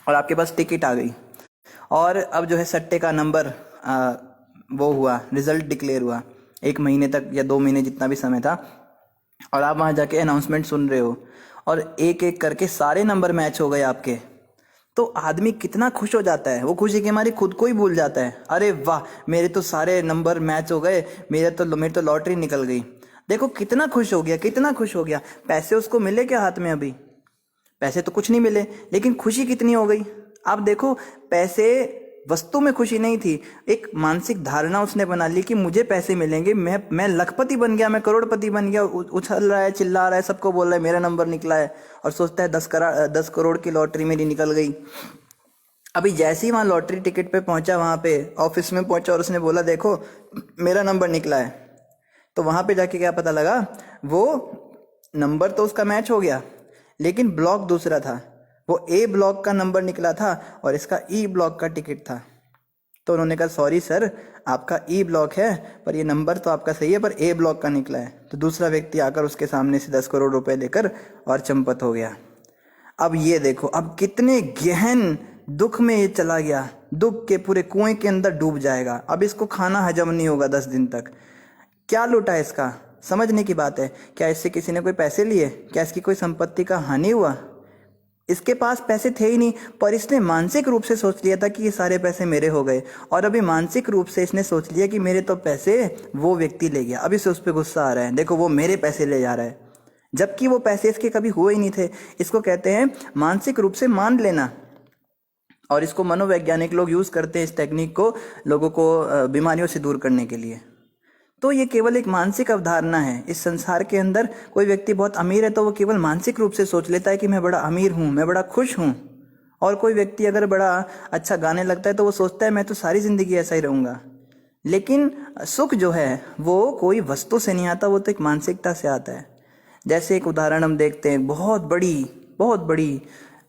और आपके पास टिकट आ गई और अब जो है सट्टे का नंबर वो हुआ, रिजल्ट डिक्लेयर हुआ 1 महीने तक या 2 महीने जितना भी समय था, और आप वहाँ जाके अनाउंसमेंट सुन रहे हो और एक एक करके सारे नंबर मैच हो गए आपके, तो आदमी कितना खुश हो जाता है। वो खुशी के मारे खुद को ही भूल जाता है। अरे वाह, मेरे तो सारे नंबर मैच हो गए, मेरी तो लॉटरी निकल गई। देखो कितना खुश हो गया, कितना खुश हो गया। पैसे उसको मिले क्या हाथ में? अभी पैसे तो कुछ नहीं मिले, लेकिन खुशी कितनी हो गई। आप देखो, पैसे वस्तु में खुशी नहीं थी, एक मानसिक धारणा उसने बना ली कि मुझे पैसे मिलेंगे, मैं लखपति बन गया, मैं करोड़पति बन गया। उछल रहा है, चिल्ला रहा है, सबको बोल रहा है मेरा नंबर निकला है, और सोचता है 10 करोड़ की लॉटरी मेरी निकल गई। अभी जैसे ही वहाँ लॉटरी टिकट पे पहुंचा, वहाँ पे ऑफिस में पहुंचा और उसने बोला देखो मेरा नंबर निकला है, तो वहाँ पे जाके क्या पता लगा, वो नंबर तो उसका मैच हो गया लेकिन ब्लॉक दूसरा था। वो ए ब्लॉक का नंबर निकला था और इसका ई ब्लॉक का टिकट था। तो उन्होंने कहा सॉरी सर, आपका ई ब्लॉक है, पर ये नंबर तो आपका सही है, पर ए ब्लॉक का निकला है। तो दूसरा व्यक्ति आकर उसके सामने से 10 करोड़ रुपए लेकर और चंपत हो गया। अब ये देखो, अब कितने गहन दुख में ये चला गया, दुख के पूरे कुएं के अंदर डूब जाएगा। अब इसको खाना हजम नहीं होगा 10 दिन तक। क्या लूटा इसका, समझने की बात है। क्या इससे किसी ने कोई पैसे लिए? क्या इसकी कोई संपत्ति का हानि हुआ? इसके पास पैसे थे ही नहीं, पर इसने मानसिक रूप से सोच लिया था कि ये सारे पैसे मेरे हो गए, और अभी मानसिक रूप से इसने सोच लिया कि मेरे तो पैसे वो व्यक्ति ले गया। अब इसे उस पर गुस्सा आ रहा है, देखो वो मेरे पैसे ले जा रहा है, जबकि वो पैसे इसके कभी हुए ही नहीं थे। इसको कहते हैं मानसिक रूप से मान लेना, और इसको मनोवैज्ञानिक लोग यूज करते हैं इस टेक्निक को लोगों को बीमारियों से दूर करने के लिए। तो ये केवल एक मानसिक अवधारणा है। इस संसार के अंदर कोई व्यक्ति बहुत अमीर है तो वो केवल मानसिक रूप से सोच लेता है कि मैं बड़ा अमीर हूँ, मैं बड़ा खुश हूँ। और कोई व्यक्ति अगर बड़ा अच्छा गाने लगता है तो वो सोचता है मैं तो सारी जिंदगी ऐसा ही रहूँगा। लेकिन सुख जो है वो कोई वस्तु से नहीं आता, वो तो एक मानसिकता से आता है। जैसे एक उदाहरण हम देखते हैं, बहुत बड़ी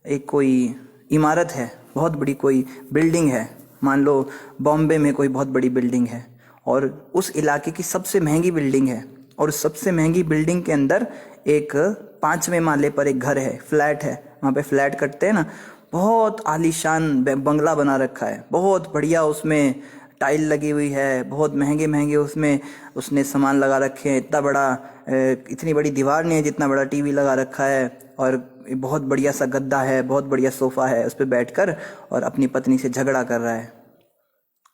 एक कोई इमारत है, बहुत बड़ी कोई बिल्डिंग है। मान लो बॉम्बे में कोई बहुत बड़ी बिल्डिंग है, और उस इलाके की सबसे महंगी बिल्डिंग है, और उस सबसे महंगी बिल्डिंग के अंदर एक 5वें माले पर एक घर है, फ्लैट है। वहाँ पे फ्लैट कटते हैं ना, बहुत आलीशान बंगला बना रखा है, बहुत बढ़िया, उसमें टाइल लगी हुई है, बहुत महंगे महंगे उसमें उसने सामान लगा रखे हैं। इतना बड़ा, इतनी बड़ी दीवार नहीं है जितना बड़ा टीवी लगा रखा है, और बहुत बढ़िया सा गद्दा है, बहुत बढ़िया सोफा है, उस पर बैठकर और अपनी पत्नी से झगड़ा कर रहा है,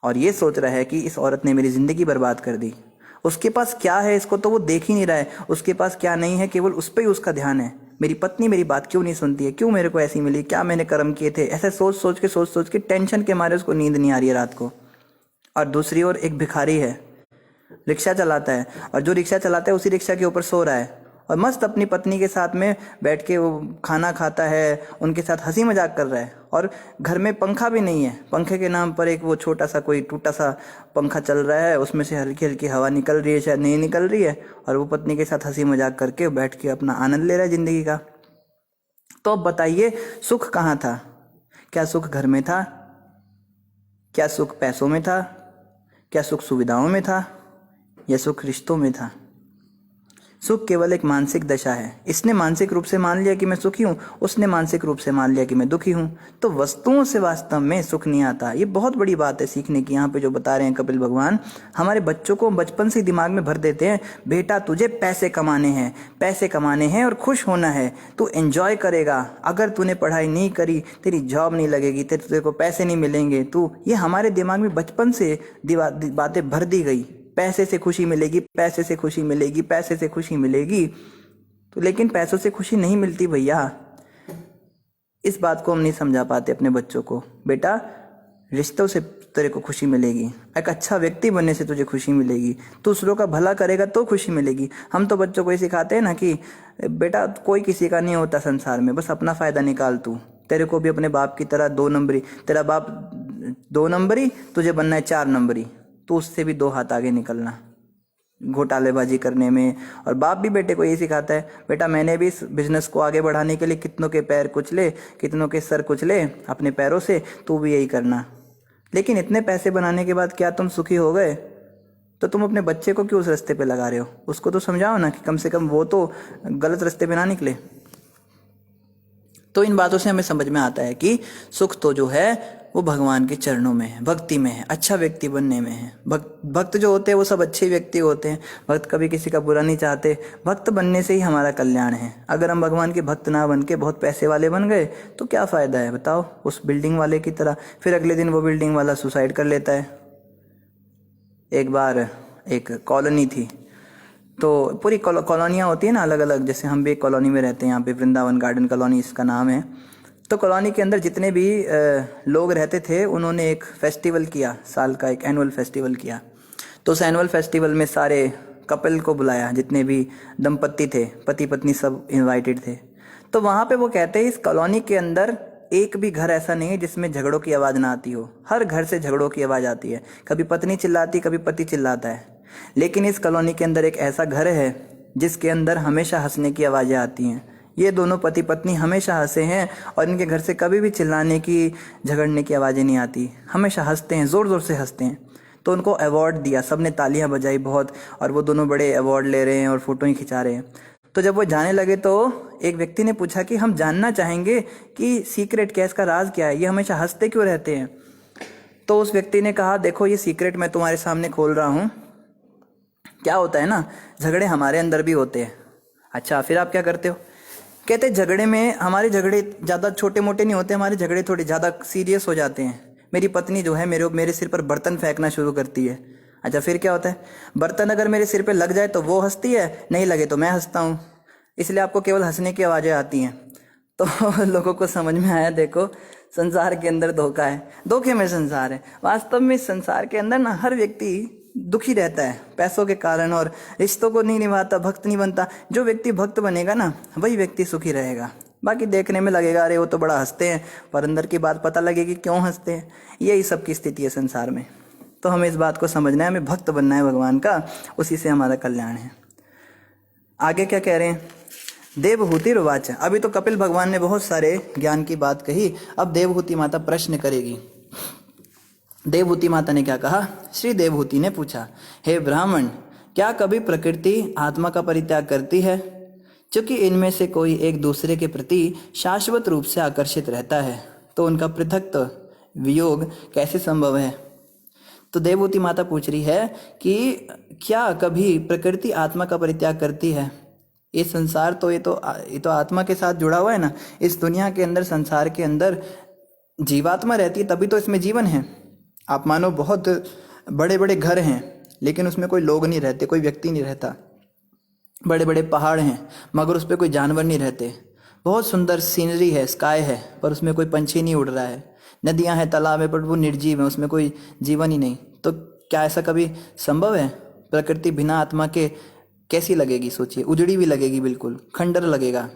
और ये सोच रहा है कि इस औरत ने मेरी जिंदगी बर्बाद कर दी। उसके पास क्या है इसको तो वो देख ही नहीं रहा है, उसके पास क्या नहीं है, केवल उस पर ही उसका ध्यान है। मेरी पत्नी मेरी बात क्यों नहीं सुनती है, क्यों मेरे को ऐसी मिली, क्या मैंने कर्म किए थे, ऐसे सोच सोच के टेंशन के मारे उसको नींद नहीं आ रही है रात को। और दूसरी ओर एक भिखारी है, रिक्शा चलाता है, और जो रिक्शा चलाता है उसी रिक्शा के ऊपर सो रहा है, और मस्त अपनी पत्नी के साथ में बैठ के वो खाना खाता है, उनके साथ हंसी मजाक कर रहा है। और घर में पंखा भी नहीं है, पंखे के नाम पर एक वो छोटा सा कोई टूटा सा पंखा चल रहा है, उसमें से हल्की हल्की हवा निकल रही है, शायद नहीं निकल रही है, और वो पत्नी के साथ हंसी मजाक करके बैठ के अपना आनंद ले रहा है जिंदगी का। तो अब बताइए सुख कहाँ था? क्या सुख घर में था? क्या सुख पैसों में था? क्या सुख सुविधाओं में था? या सुख रिश्तों में था? सुख केवल एक मानसिक दशा है। इसने मानसिक रूप से मान लिया कि मैं सुखी हूँ, उसने मानसिक रूप से मान लिया कि मैं दुखी हूँ। तो वस्तुओं से वास्तव में सुख नहीं आता। ये बहुत बड़ी बात है सीखने की। यहाँ पे जो बता रहे हैं कपिल भगवान, हमारे बच्चों को बचपन से दिमाग में भर देते हैं, बेटा तुझे पैसे कमाने हैं, पैसे कमाने हैं और खुश होना है, तू एंजॉय करेगा। अगर तूने पढ़ाई नहीं करी, तेरी जॉब नहीं लगेगी, तेरे को पैसे नहीं मिलेंगे, तू, ये हमारे दिमाग में बचपन से बातें भर दी गई। पैसे से खुशी मिलेगी, पैसे से खुशी मिलेगी, पैसे से खुशी मिलेगी। तो लेकिन पैसों से खुशी नहीं मिलती भैया। इस बात को हम नहीं समझा पाते अपने बच्चों को। बेटा रिश्तों से तेरे को खुशी मिलेगी, एक अच्छा व्यक्ति बनने से तुझे खुशी मिलेगी, दूसरों का भला करेगा तो खुशी मिलेगी। हम तो बच्चों को ये सिखाते हैं ना कि बेटा कोई किसी का नहीं होता संसार में, बस अपना फायदा निकाल तू। तेरे को भी अपने बाप की तरह 2 नंबरी, तेरा बाप 2 नंबरी, तुझे बनना है 4 नंबरी, तो उससे भी 2 हाथ आगे निकलना घोटालेबाजी करने में। और बाप भी बेटे को यही सिखाता है, बेटा मैंने भी इस बिजनेस को आगे बढ़ाने के लिए कितनों के पैर कुचले, कितनों के सर कुचले अपने पैरों से, तू भी यही करना। लेकिन इतने पैसे बनाने के बाद क्या तुम सुखी हो गए? तो तुम अपने बच्चे को क्यों उस रास्ते पे लगा रहे हो? उसको तो समझाओ ना कि कम से कम वो तो गलत रास्ते पे ना निकले। तो इन बातों से हमें समझ में आता है कि सुख तो जो है वो भगवान के चरणों में है, भक्ति में है, अच्छा व्यक्ति बनने में है। भक्त जो होते हैं वो सब अच्छे व्यक्ति होते हैं। भक्त कभी किसी का बुरा नहीं चाहते। भक्त बनने से ही हमारा कल्याण है। अगर हम भगवान के भक्त ना बन के बहुत पैसे वाले बन गए तो क्या फायदा है बताओ? उस बिल्डिंग वाले की तरह फिर अगले दिन वो बिल्डिंग वाला सुसाइड कर लेता है। एक बार एक कॉलोनी थी, तो पूरी कॉलोनियाँ होती है ना अलग अलग, जैसे हम भी एक कॉलोनी में रहते हैं, यहाँ पे वृंदावन गार्डन कॉलोनी इसका नाम है। तो कॉलोनी के अंदर जितने भी लोग रहते थे उन्होंने एक फेस्टिवल किया, साल का एक एनुअल फेस्टिवल किया। तो उस एनुअल फेस्टिवल में सारे कपल को बुलाया, जितने भी दंपत्ति थे, पति पत्नी सब इनवाइटेड थे। तो वहाँ पे वो कहते हैं इस कॉलोनी के अंदर एक भी घर ऐसा नहीं है जिसमें झगड़ों की आवाज़ ना आती हो। हर घर से झगड़ों की आवाज़ आती है, कभी पत्नी चिल्लाती, कभी पति चिल्लाता है। लेकिन इस कॉलोनी के अंदर एक ऐसा घर है जिसके अंदर हमेशा हंसने की आवाज़ें आती हैं। ये दोनों पति पत्नी हमेशा हंसे हैं और इनके घर से कभी भी चिल्लाने की, झगड़ने की आवाज़ें नहीं आती। हमेशा हंसते हैं, ज़ोर ज़ोर से हंसते हैं। तो उनको अवार्ड दिया, सबने तालियां बजाई बहुत, और वो दोनों बड़े अवार्ड ले रहे हैं और फोटो ही खिंचा रहे हैं। तो जब वो जाने लगे तो एक व्यक्ति ने पूछा कि हम जानना चाहेंगे कि सीक्रेट क्या है, इसका राज क्या है, ये हमेशा हंसते क्यों रहते हैं। तो उस व्यक्ति ने कहा, देखो ये सीक्रेट मैं तुम्हारे सामने खोल रहा हूँ। क्या होता है ना, झगड़े हमारे अंदर भी होते हैं। अच्छा, फिर आप क्या करते हो? कहते झगड़े में, हमारे झगड़े ज़्यादा छोटे मोटे नहीं होते, हमारे झगड़े थोड़े ज़्यादा सीरियस हो जाते हैं। मेरी पत्नी जो है मेरे सिर पर बर्तन फेंकना शुरू करती है। अच्छा, फिर क्या होता है? बर्तन अगर मेरे सिर पे लग जाए तो वो हंसती है, नहीं लगे तो मैं हंसता हूँ। इसलिए आपको केवल हंसने की आवाज़ें आती हैं। तो लोगों को समझ में आया, देखो संसार के अंदर धोखा है, धोखे में संसार है। वास्तव में संसार के अंदर ना हर व्यक्ति दुखी रहता है पैसों के कारण, और रिश्तों को नहीं निभाता, भक्त नहीं बनता। जो व्यक्ति भक्त बनेगा ना, वही व्यक्ति सुखी रहेगा। बाकी देखने में लगेगा अरे वो तो बड़ा हंसते हैं, पर अंदर की बात पता लगेगी क्यों हंसते हैं। यही सब की स्थिति है संसार में। तो हमें इस बात को समझना है, हमें भक्त बनना है भगवान का, उसी से हमारा कल्याण है। आगे क्या कह रहे हैं? देवहूति रुवाच। अभी तो कपिल भगवान ने बहुत सारे ज्ञान की बात कही, अब देवहूति माता प्रश्न करेगी। देवहूति माता ने क्या कहा? श्री देवहूति ने पूछा, हे ब्राह्मण, क्या कभी प्रकृति आत्मा का परित्याग करती है? क्योंकि इनमें से कोई एक दूसरे के प्रति शाश्वत रूप से आकर्षित रहता है, तो उनका पृथक वियोग कैसे संभव है? तो देवहूति माता पूछ रही है कि क्या कभी प्रकृति आत्मा का परित्याग करती है? ये संसार तो ये तो आत्मा के साथ जुड़ा हुआ है ना। इस दुनिया के अंदर, संसार के अंदर जीवात्मा रहती है, तभी तो इसमें जीवन है। आप मानो बहुत बड़े बड़े घर हैं, लेकिन उसमें कोई लोग नहीं रहते, कोई व्यक्ति नहीं रहता। बड़े बड़े पहाड़ हैं, मगर उस पर कोई जानवर नहीं रहते। बहुत सुंदर सीनरी है, स्काई है, पर उसमें कोई पंछी नहीं उड़ रहा है। नदियां हैं, तालाब है, पर वो निर्जीव है, उसमें कोई जीवन ही नहीं। तो क्या ऐसा कभी संभव है? प्रकृति बिना आत्मा के कैसी लगेगी? सोचिए, उजड़ी भी लगेगी, बिल्कुल खंडर लगेगा,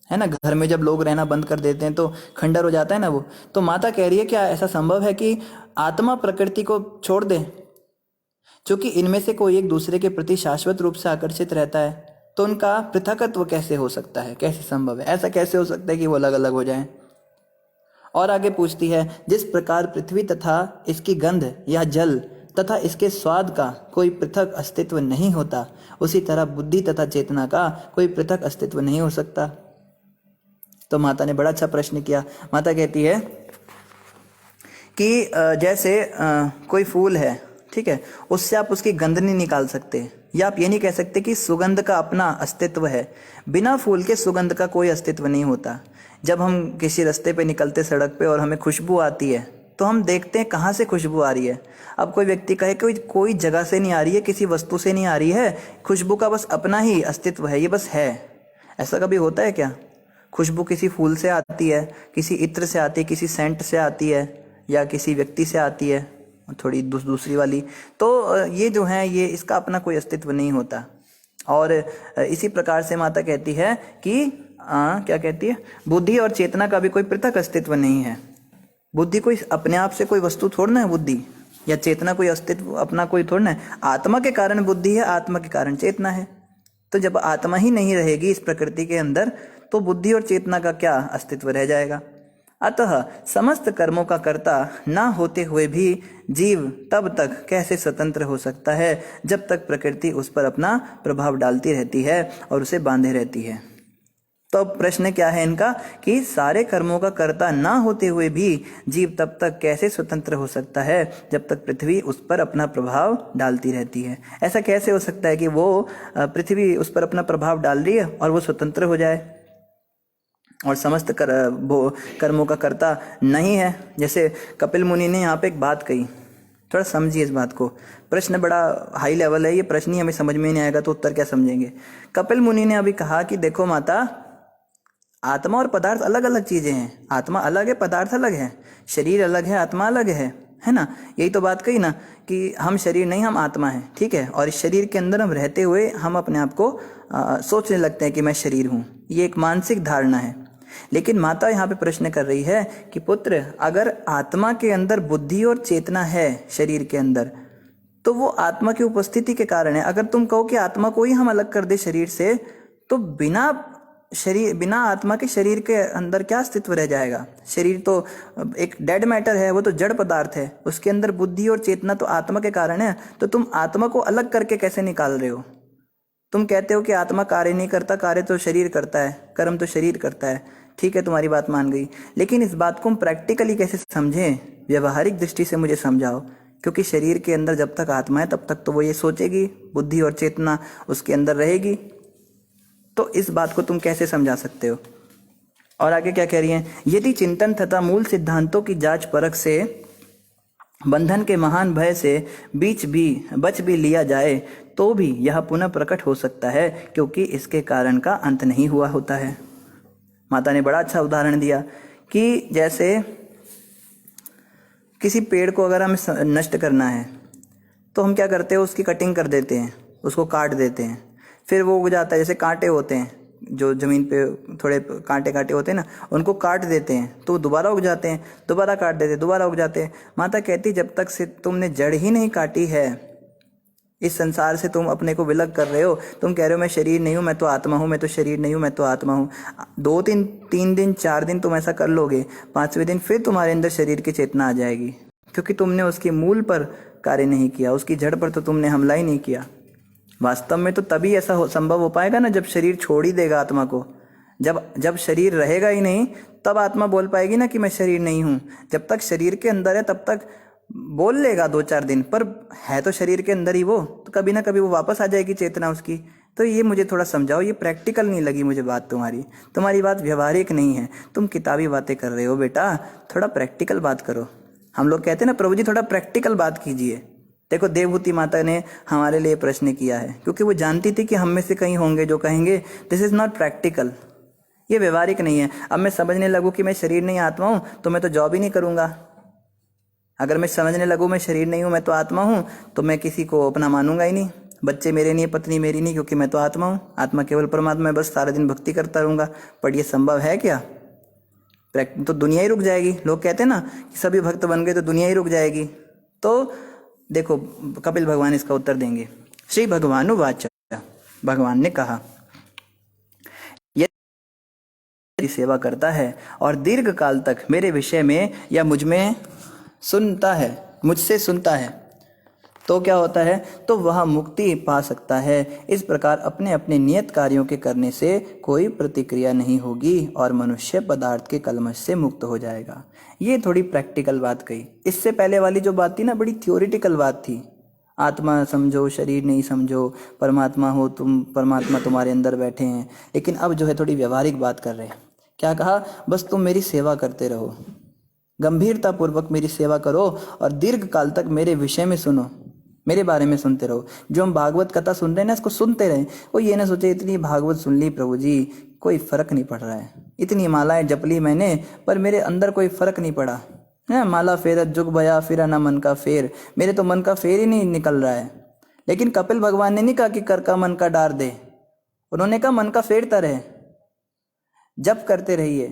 है ना। घर में जब लोग रहना बंद कर देते हैं तो खंडर हो जाता है ना वो। तो माता कह रही है, क्या ऐसा संभव है कि आत्मा प्रकृति को छोड़ दे? क्योंकि इनमें से कोई एक दूसरे के प्रति शाश्वत रूप से आकर्षित रहता है, तो उनका पृथकत्व कैसे हो सकता है? कैसे संभव है? ऐसा कैसे हो सकता है कि वो अलग अलग हो जाएं? और आगे पूछती है, जिस प्रकार पृथ्वी तथा इसकी गंध या जल तथा इसके स्वाद का कोई पृथक अस्तित्व नहीं होता, उसी तरह बुद्धि तथा चेतना का कोई पृथक अस्तित्व नहीं हो सकता। तो माता ने बड़ा अच्छा प्रश्न किया। माता कहती है कि जैसे कोई फूल है, ठीक है, उससे आप उसकी गंध नहीं निकाल सकते, या आप ये नहीं कह सकते कि सुगंध का अपना अस्तित्व है। बिना फूल के सुगंध का कोई अस्तित्व नहीं होता। जब हम किसी रास्ते पे निकलते सड़क पे और हमें खुशबू आती है, तो हम देखते हैं कहाँ से खुशबू आ रही है। अब कोई व्यक्ति कहे कि कोई जगह से नहीं आ रही है, किसी वस्तु से नहीं आ रही है, खुशबू का बस अपना ही अस्तित्व है, ये बस है। ऐसा कभी होता है क्या? खुशबू किसी फूल से आती है, किसी इत्र से आती है, किसी सेंट से आती है, या किसी व्यक्ति से आती है थोड़ी दूसरी वाली। तो ये जो है, ये इसका अपना कोई अस्तित्व नहीं होता। और इसी प्रकार से माता कहती है कि क्या कहती है, बुद्धि और चेतना का भी कोई पृथक अस्तित्व नहीं है। बुद्धि कोई अपने आप से कोई वस्तु थोड़ना है, बुद्धि या चेतना कोई अस्तित्व अपना कोई थोड़ना है। आत्मा के कारण बुद्धि है, आत्मा के कारण चेतना है। तो जब आत्मा ही नहीं रहेगी इस प्रकृति के अंदर, तो बुद्धि और चेतना का क्या अस्तित्व रह जाएगा? अतः समस्त कर्मों का कर्ता ना होते हुए भी जीव तब तक कैसे स्वतंत्र हो सकता है, जब तक प्रकृति उस पर अपना प्रभाव डालती रहती है और उसे बांधे रहती है। तो प्रश्न क्या है इनका कि सारे कर्मों का कर्ता ना होते हुए भी जीव तब तक कैसे स्वतंत्र हो सकता है, जब तक पृथ्वी उस पर अपना प्रभाव डालती रहती है। ऐसा कैसे हो सकता है कि वो पृथ्वी उस पर अपना प्रभाव डाल रही है और वो स्वतंत्र हो जाए, और समस्त कर्मों का कर्ता नहीं है? जैसे कपिल मुनि ने यहाँ पे एक बात कही, थोड़ा समझिए इस बात को। प्रश्न बड़ा हाई लेवल है, ये प्रश्न ही हमें समझ में नहीं आएगा तो उत्तर क्या समझेंगे। कपिल मुनि ने अभी कहा कि देखो माता, आत्मा और पदार्थ अलग अलग चीजें हैं। आत्मा अलग है, पदार्थ अलग है, शरीर अलग है, आत्मा अलग है ना। यही तो बात कही ना कि हम शरीर नहीं, हम आत्मा है, ठीक है। और इस शरीर के अंदर हम रहते हुए हम अपने आप को सोचने लगते हैं कि मैं शरीर हूँ। ये एक मानसिक धारणा है। लेकिन माता यहाँ पे प्रश्न कर रही है कि पुत्र, अगर आत्मा के अंदर बुद्धि और चेतना है शरीर के अंदर, तो वो आत्मा की उपस्थिति के कारण है। अगर तुम कहो कि आत्मा को ही हम अलग कर दे शरीर से, तो बिना शरीर, बिना आत्मा के शरीर के अंदर क्या अस्तित्व रह जाएगा? शरीर तो एक डेड मैटर है, वो तो जड़ पदार्थ है, उसके अंदर बुद्धि और चेतना तो आत्मा के कारण है। तो तुम आत्मा को अलग करके कैसे निकाल रहे हो? तुम कहते हो कि आत्मा कार्य नहीं करता, कार्य तो शरीर करता है, कर्म तो शरीर करता है। ठीक है, तुम्हारी बात मान गई, लेकिन इस बात को हम प्रैक्टिकली कैसे समझें? व्यवहारिक दृष्टि से मुझे समझाओ। क्योंकि शरीर के अंदर जब तक आत्मा है तब तक तो वो ये सोचेगी, बुद्धि और चेतना उसके अंदर रहेगी। तो इस बात को तुम कैसे समझा सकते हो? और आगे क्या कह रही हैं? यदि चिंतन तथा मूल सिद्धांतों की जांच परख से बंधन के महान भय से बच भी लिया जाए तो भी यह पुनः प्रकट हो सकता है, क्योंकि इसके कारण का अंत नहीं हुआ होता है। माता ने बड़ा अच्छा उदाहरण दिया कि जैसे किसी पेड़ को अगर हमें नष्ट करना है तो हम क्या करते हैं? उसकी कटिंग कर देते हैं, उसको काट देते हैं, फिर वो उग जाता है। जैसे कांटे होते हैं जो ज़मीन पे थोड़े कांटे कांटे होते हैं ना, उनको काट देते हैं तो दोबारा उग जाते हैं, दोबारा काट देते हैं, दोबारा उग जाते हैं। माता कहती जब तक से तुमने जड़ ही नहीं काटी है, इस संसार से तुम अपने को विलग कर रहे हो। तुम कह रहे हो मैं शरीर नहीं हूँ, मैं तो आत्मा हूँ, मैं तो शरीर नहीं हूँ, मैं तो आत्मा हूँ। 2-3 दिन 4 दिन तुम ऐसा कर लोगे, 5वें दिन फिर तुम्हारे अंदर शरीर की चेतना आ जाएगी, क्योंकि तुमने उसके मूल पर कार्य नहीं किया, उसकी जड़ पर तो तुमने हमला ही नहीं किया। वास्तव में तो तभी ऐसा संभव हो पाएगा ना, जब शरीर छोड़ ही देगा आत्मा को। जब शरीर रहेगा ही नहीं तब आत्मा बोल पाएगी ना कि मैं शरीर नहीं हूँ। जब तक शरीर के अंदर है तब तक बोल लेगा 2-4 दिन, पर है तो शरीर के अंदर ही वो, तो कभी ना कभी वो वापस आ जाएगी चेतना उसकी। तो ये मुझे थोड़ा समझाओ, ये प्रैक्टिकल नहीं लगी मुझे बात तुम्हारी बात व्यवहारिक नहीं है। तुम किताबी बातें कर रहे हो बेटा, थोड़ा प्रैक्टिकल बात करो। हम लोग कहते हैं ना प्रभु जी थोड़ा प्रैक्टिकल बात कीजिए। देखो देवहूति माता ने हमारे लिए प्रश्न किया है, क्योंकि वो जानती थी कि हम में से कहीं होंगे जो कहेंगे दिस इज नॉट प्रैक्टिकल, ये व्यवहारिक नहीं है। अब मैं समझने लगूँ कि मैं शरीर नहीं आत्मा हूँ तो मैं तो जॉब ही नहीं करूँगा। अगर मैं समझने लगूँ मैं शरीर नहीं हूँ, मैं तो आत्मा हूँ, तो मैं किसी को अपना मानूंगा ही नहीं। बच्चे मेरे नहीं, पत्नी मेरी नहीं, क्योंकि मैं तो आत्मा हूँ। आत्मा केवल परमात्मा है, बस सारा दिन भक्ति करता रहूँगा। पर ये संभव है क्या? तो दुनिया ही रुक जाएगी। लोग कहते हैं ना कि सभी भक्त बन गए तो दुनिया ही रुक जाएगी। तो देखो कपिल भगवान इसका उत्तर देंगे। श्री भगवानुवाच, भगवान ने कहा यदि सेवा करता है और दीर्घ काल तक मेरे विषय में या मुझसे सुनता है तो क्या होता है? तो वह मुक्ति पा सकता है। इस प्रकार अपने अपने नियत कार्यों के करने से कोई प्रतिक्रिया नहीं होगी और मनुष्य पदार्थ के कलमश से मुक्त हो जाएगा। ये थोड़ी प्रैक्टिकल बात कही। इससे पहले वाली जो बात थी ना, बड़ी थियोरिटिकल बात थी। आत्मा समझो, शरीर नहीं समझो, परमात्मा हो तुम, परमात्मा तुम्हारे अंदर बैठे हैं। लेकिन अब जो है थोड़ी व्यवहारिक बात कर रहे हैं। क्या कहा? बस तुम मेरी सेवा करते रहो, गंभीरता पूर्वक मेरी सेवा करो और दीर्घ काल तक मेरे विषय में सुनो, मेरे बारे में सुनते रहो। जो हम भागवत कथा सुन रहे हैं ना, इसको सुनते रहें। वो ये ना सोचे इतनी भागवत सुन ली प्रभु जी, कोई फर्क नहीं पड़ रहा है, इतनी मालाएं जप ली मैंने पर मेरे अंदर कोई फर्क नहीं पड़ा है। माला फेरत जुग भया फिरा ना मन का फेर, मेरे तो मन का फेर ही नहीं निकल रहा है। लेकिन कपिल भगवान ने नहीं कहा कि कर का मन का डार दे, उन्होंने कहा मन का फेरता रहे, जप करते रहिए,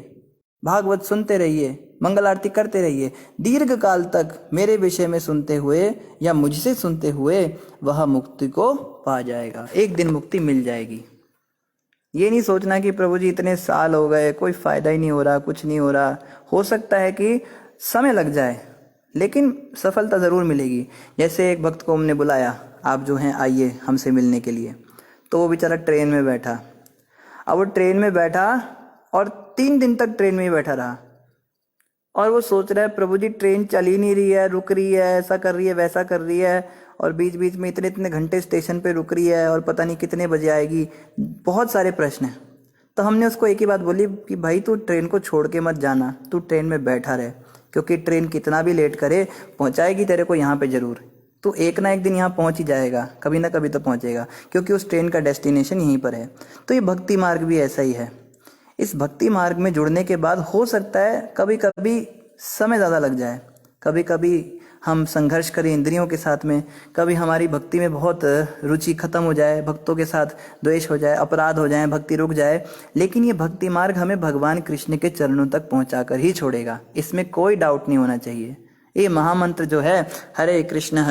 भागवत सुनते रहिए, मंगल आरती करते रहिए, दीर्घ काल तक मेरे विषय में सुनते हुए या मुझसे सुनते हुए वह मुक्ति को पा जाएगा। एक दिन मुक्ति मिल जाएगी। ये नहीं सोचना कि प्रभु जी इतने साल हो गए कोई फायदा ही नहीं हो रहा, कुछ नहीं हो रहा। हो सकता है कि समय लग जाए लेकिन सफलता जरूर मिलेगी। जैसे एक भक्त को हमने बुलाया, आप जो हैं आइए हमसे मिलने के लिए, तो वो बेचारा ट्रेन में बैठा। अब वो ट्रेन में बैठा और 3 दिन तक ट्रेन में ही बैठा रहा और वो सोच रहा है प्रभु जी ट्रेन चल ही नहीं रही है, रुक रही है, ऐसा कर रही है, वैसा कर रही है, और बीच बीच में इतने इतने घंटे स्टेशन पे रुक रही है और पता नहीं कितने बजे आएगी। बहुत सारे प्रश्न हैं। तो हमने उसको एक ही बात बोली कि भाई तू ट्रेन को छोड़ के मत जाना, तू ट्रेन में बैठा रहे, क्योंकि ट्रेन कितना भी लेट करे पहुंचाएगी तेरे को यहाँ पे जरूर। तू एक ना एक दिन यहाँ पहुंच ही जाएगा, कभी ना कभी तो पहुंचेगा, क्योंकि उस ट्रेन का डेस्टिनेशन यहीं पर है। तो ये भक्ति मार्ग भी ऐसा ही है। इस भक्ति मार्ग में जुड़ने के बाद हो सकता है कभी कभी समय ज़्यादा लग जाए, कभी कभी हम संघर्ष करें इंद्रियों के साथ में, कभी हमारी भक्ति में बहुत रुचि खत्म हो जाए, भक्तों के साथ द्वेष हो जाए, अपराध हो जाए, भक्ति रुक जाए, लेकिन ये भक्ति मार्ग हमें भगवान कृष्ण के चरणों तक पहुंचाकर ही छोड़ेगा। इसमें कोई डाउट नहीं होना चाहिए, ये महामंत्र जो है हरे कृष्ण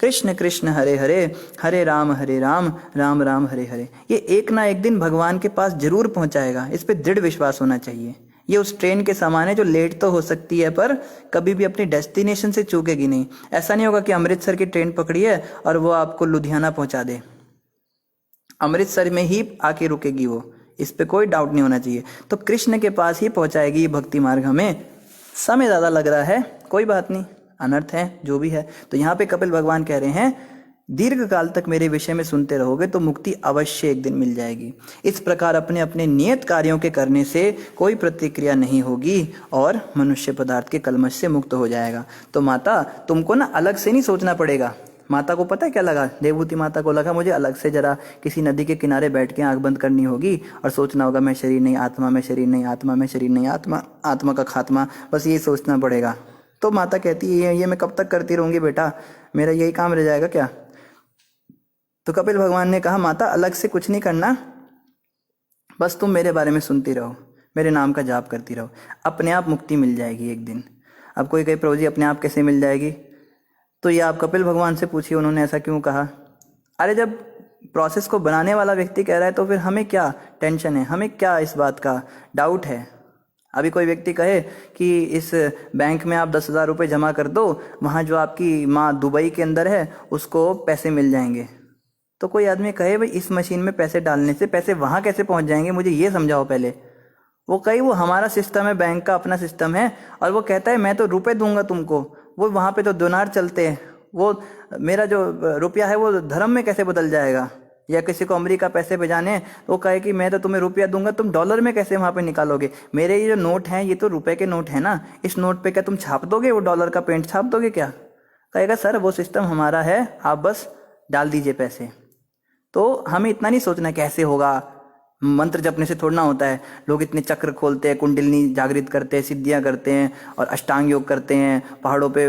कृष्ण कृष्ण हरे हरे, हरे राम राम राम हरे हरे, ये एक ना एक दिन भगवान के पास जरूर पहुंचाएगा। इस पे दृढ़ विश्वास होना चाहिए। ये उस ट्रेन के समान है जो लेट तो हो सकती है पर कभी भी अपनी डेस्टिनेशन से चूकेगी नहीं। ऐसा नहीं होगा कि अमृतसर की ट्रेन पकड़ी है और वो आपको लुधियाना पहुंचा दे, अमृतसर में ही आके रुकेगी वो, इस पे कोई डाउट नहीं होना चाहिए। तो कृष्ण के पास ही पहुंचाएगी भक्ति मार्ग। हमें समय ज़्यादा लग रहा है, कोई बात नहीं, अनर्थ है जो भी है। तो यहाँ पे कपिल भगवान कह रहे हैं दीर्घ काल तक मेरे विषय में सुनते रहोगे तो मुक्ति अवश्य एक दिन मिल जाएगी। इस प्रकार अपने अपने नियत कार्यों के करने से कोई प्रतिक्रिया नहीं होगी और मनुष्य पदार्थ के कलमश से मुक्त हो जाएगा। तो माता तुमको ना अलग से नहीं सोचना पड़ेगा। माता को पता है क्या लगा, देवभूति माता को लगा मुझे अलग से जरा किसी नदी के किनारे बैठ के आंख बंद करनी होगी और सोचना होगा मैं शरीर नहीं आत्मा, मैं शरीर नहीं आत्मा, मैं शरीर नहीं आत्मा, आत्मा का खात्मा, बस ये सोचना पड़ेगा। तो माता कहती है ये मैं कब तक करती रहूंगी बेटा, मेरा यही काम रह जाएगा क्या। तो कपिल भगवान ने कहा माता अलग से कुछ नहीं करना, बस तुम मेरे बारे में सुनती रहो, मेरे नाम का जाप करती रहो, अपने आप मुक्ति मिल जाएगी एक दिन। अब कोई कहे प्रभु जी अपने आप कैसे मिल जाएगी, तो ये आप कपिल भगवान से पूछिए उन्होंने ऐसा क्यों कहा। अरे जब प्रोसेस को बनाने वाला व्यक्ति कह रहा है तो फिर हमें क्या टेंशन है, हमें क्या इस बात का डाउट है। अभी कोई व्यक्ति कहे कि इस बैंक में आप 10,000 रुपये जमा कर दो, वहाँ जो आपकी माँ दुबई के अंदर है उसको पैसे मिल जाएंगे। तो कोई आदमी कहे भाई इस मशीन में पैसे डालने से पैसे वहाँ कैसे पहुँच जाएंगे, मुझे ये समझाओ पहले। वो कहीं वो हमारा सिस्टम है, बैंक का अपना सिस्टम है, और वो कहता है मैं तो रुपए दूंगा तुमको, वो वहाँ पे तो दिनार चलते हैं, वो मेरा जो रुपया है वो धर्म में कैसे बदल जाएगा। या किसी को अमेरिका पैसे भेजाने तो वो कहे कि मैं तो तुम्हें रुपया दूंगा, तुम डॉलर में कैसे वहाँ पे निकालोगे, मेरे ये जो नोट हैं ये तो रुपए के नोट है ना, इस नोट पे क्या तुम छाप दोगे, वो डॉलर का पेंट छाप दोगे क्या। कहेगा सर वो सिस्टम हमारा है, आप बस डाल दीजिए पैसे। तो हमें इतना नहीं सोचना कैसे होगा, मंत्र जपने से थोड़ा ना होता है। लोग इतने चक्र खोलते हैं, कुंडलिनी जागृत करते हैं, सिद्धियां करते हैं और अष्टांग योग करते हैं, पहाड़ों पे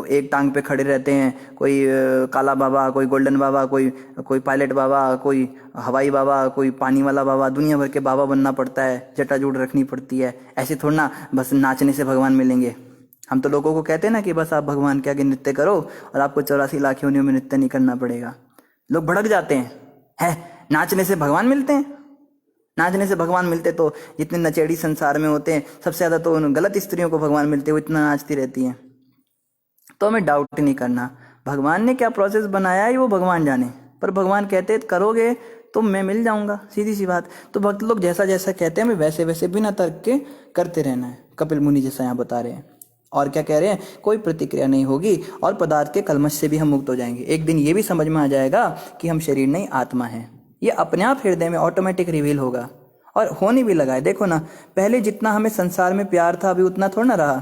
एक टांग पे खड़े रहते हैं, कोई काला बाबा, कोई गोल्डन बाबा, कोई पायलट बाबा, कोई हवाई बाबा, कोई पानी वाला बाबा, दुनिया भर के बाबा बनना पड़ता है, जटाजूट रखनी पड़ती है। ऐसे थोड़ा ना बस नाचने से भगवान मिलेंगे। हम तो लोगों को कहते हैं ना कि बस आप भगवान के आगे नृत्य करो और आपको 84 लाख योनियों में नृत्य नहीं करना पड़ेगा। लोग भड़क जाते हैं, है नाचने से भगवान मिलते हैं, नाचने से भगवान मिलते तो जितने नचेड़ी संसार में होते हैं सबसे ज्यादा तो उन गलत स्त्रियों को भगवान मिलते, वो इतना नाचती रहती हैं। तो हमें डाउट नहीं करना, भगवान ने क्या प्रोसेस बनाया है वो भगवान जाने, पर भगवान कहते करोगे तो मैं मिल जाऊंगा, सीधी सी बात। तो भक्त लोग जैसा जैसा कहते हैं हमें वैसे वैसे बिना तर्क के करते रहना है। कपिल मुनि जैसा यहाँ बता रहे हैं। और क्या कह रहे हैं, कोई प्रतिक्रिया नहीं होगी और पदार्थ के कलमश से भी हम मुक्त हो जाएंगे। एक दिन ये भी समझ में आ जाएगा कि हम शरीर नहीं आत्मा है, ये अपने आप हृदय में ऑटोमेटिक रिवील होगा और होने भी लगा है। देखो ना, पहले जितना हमें संसार में प्यार था अभी उतना थोड़ा ना रहा।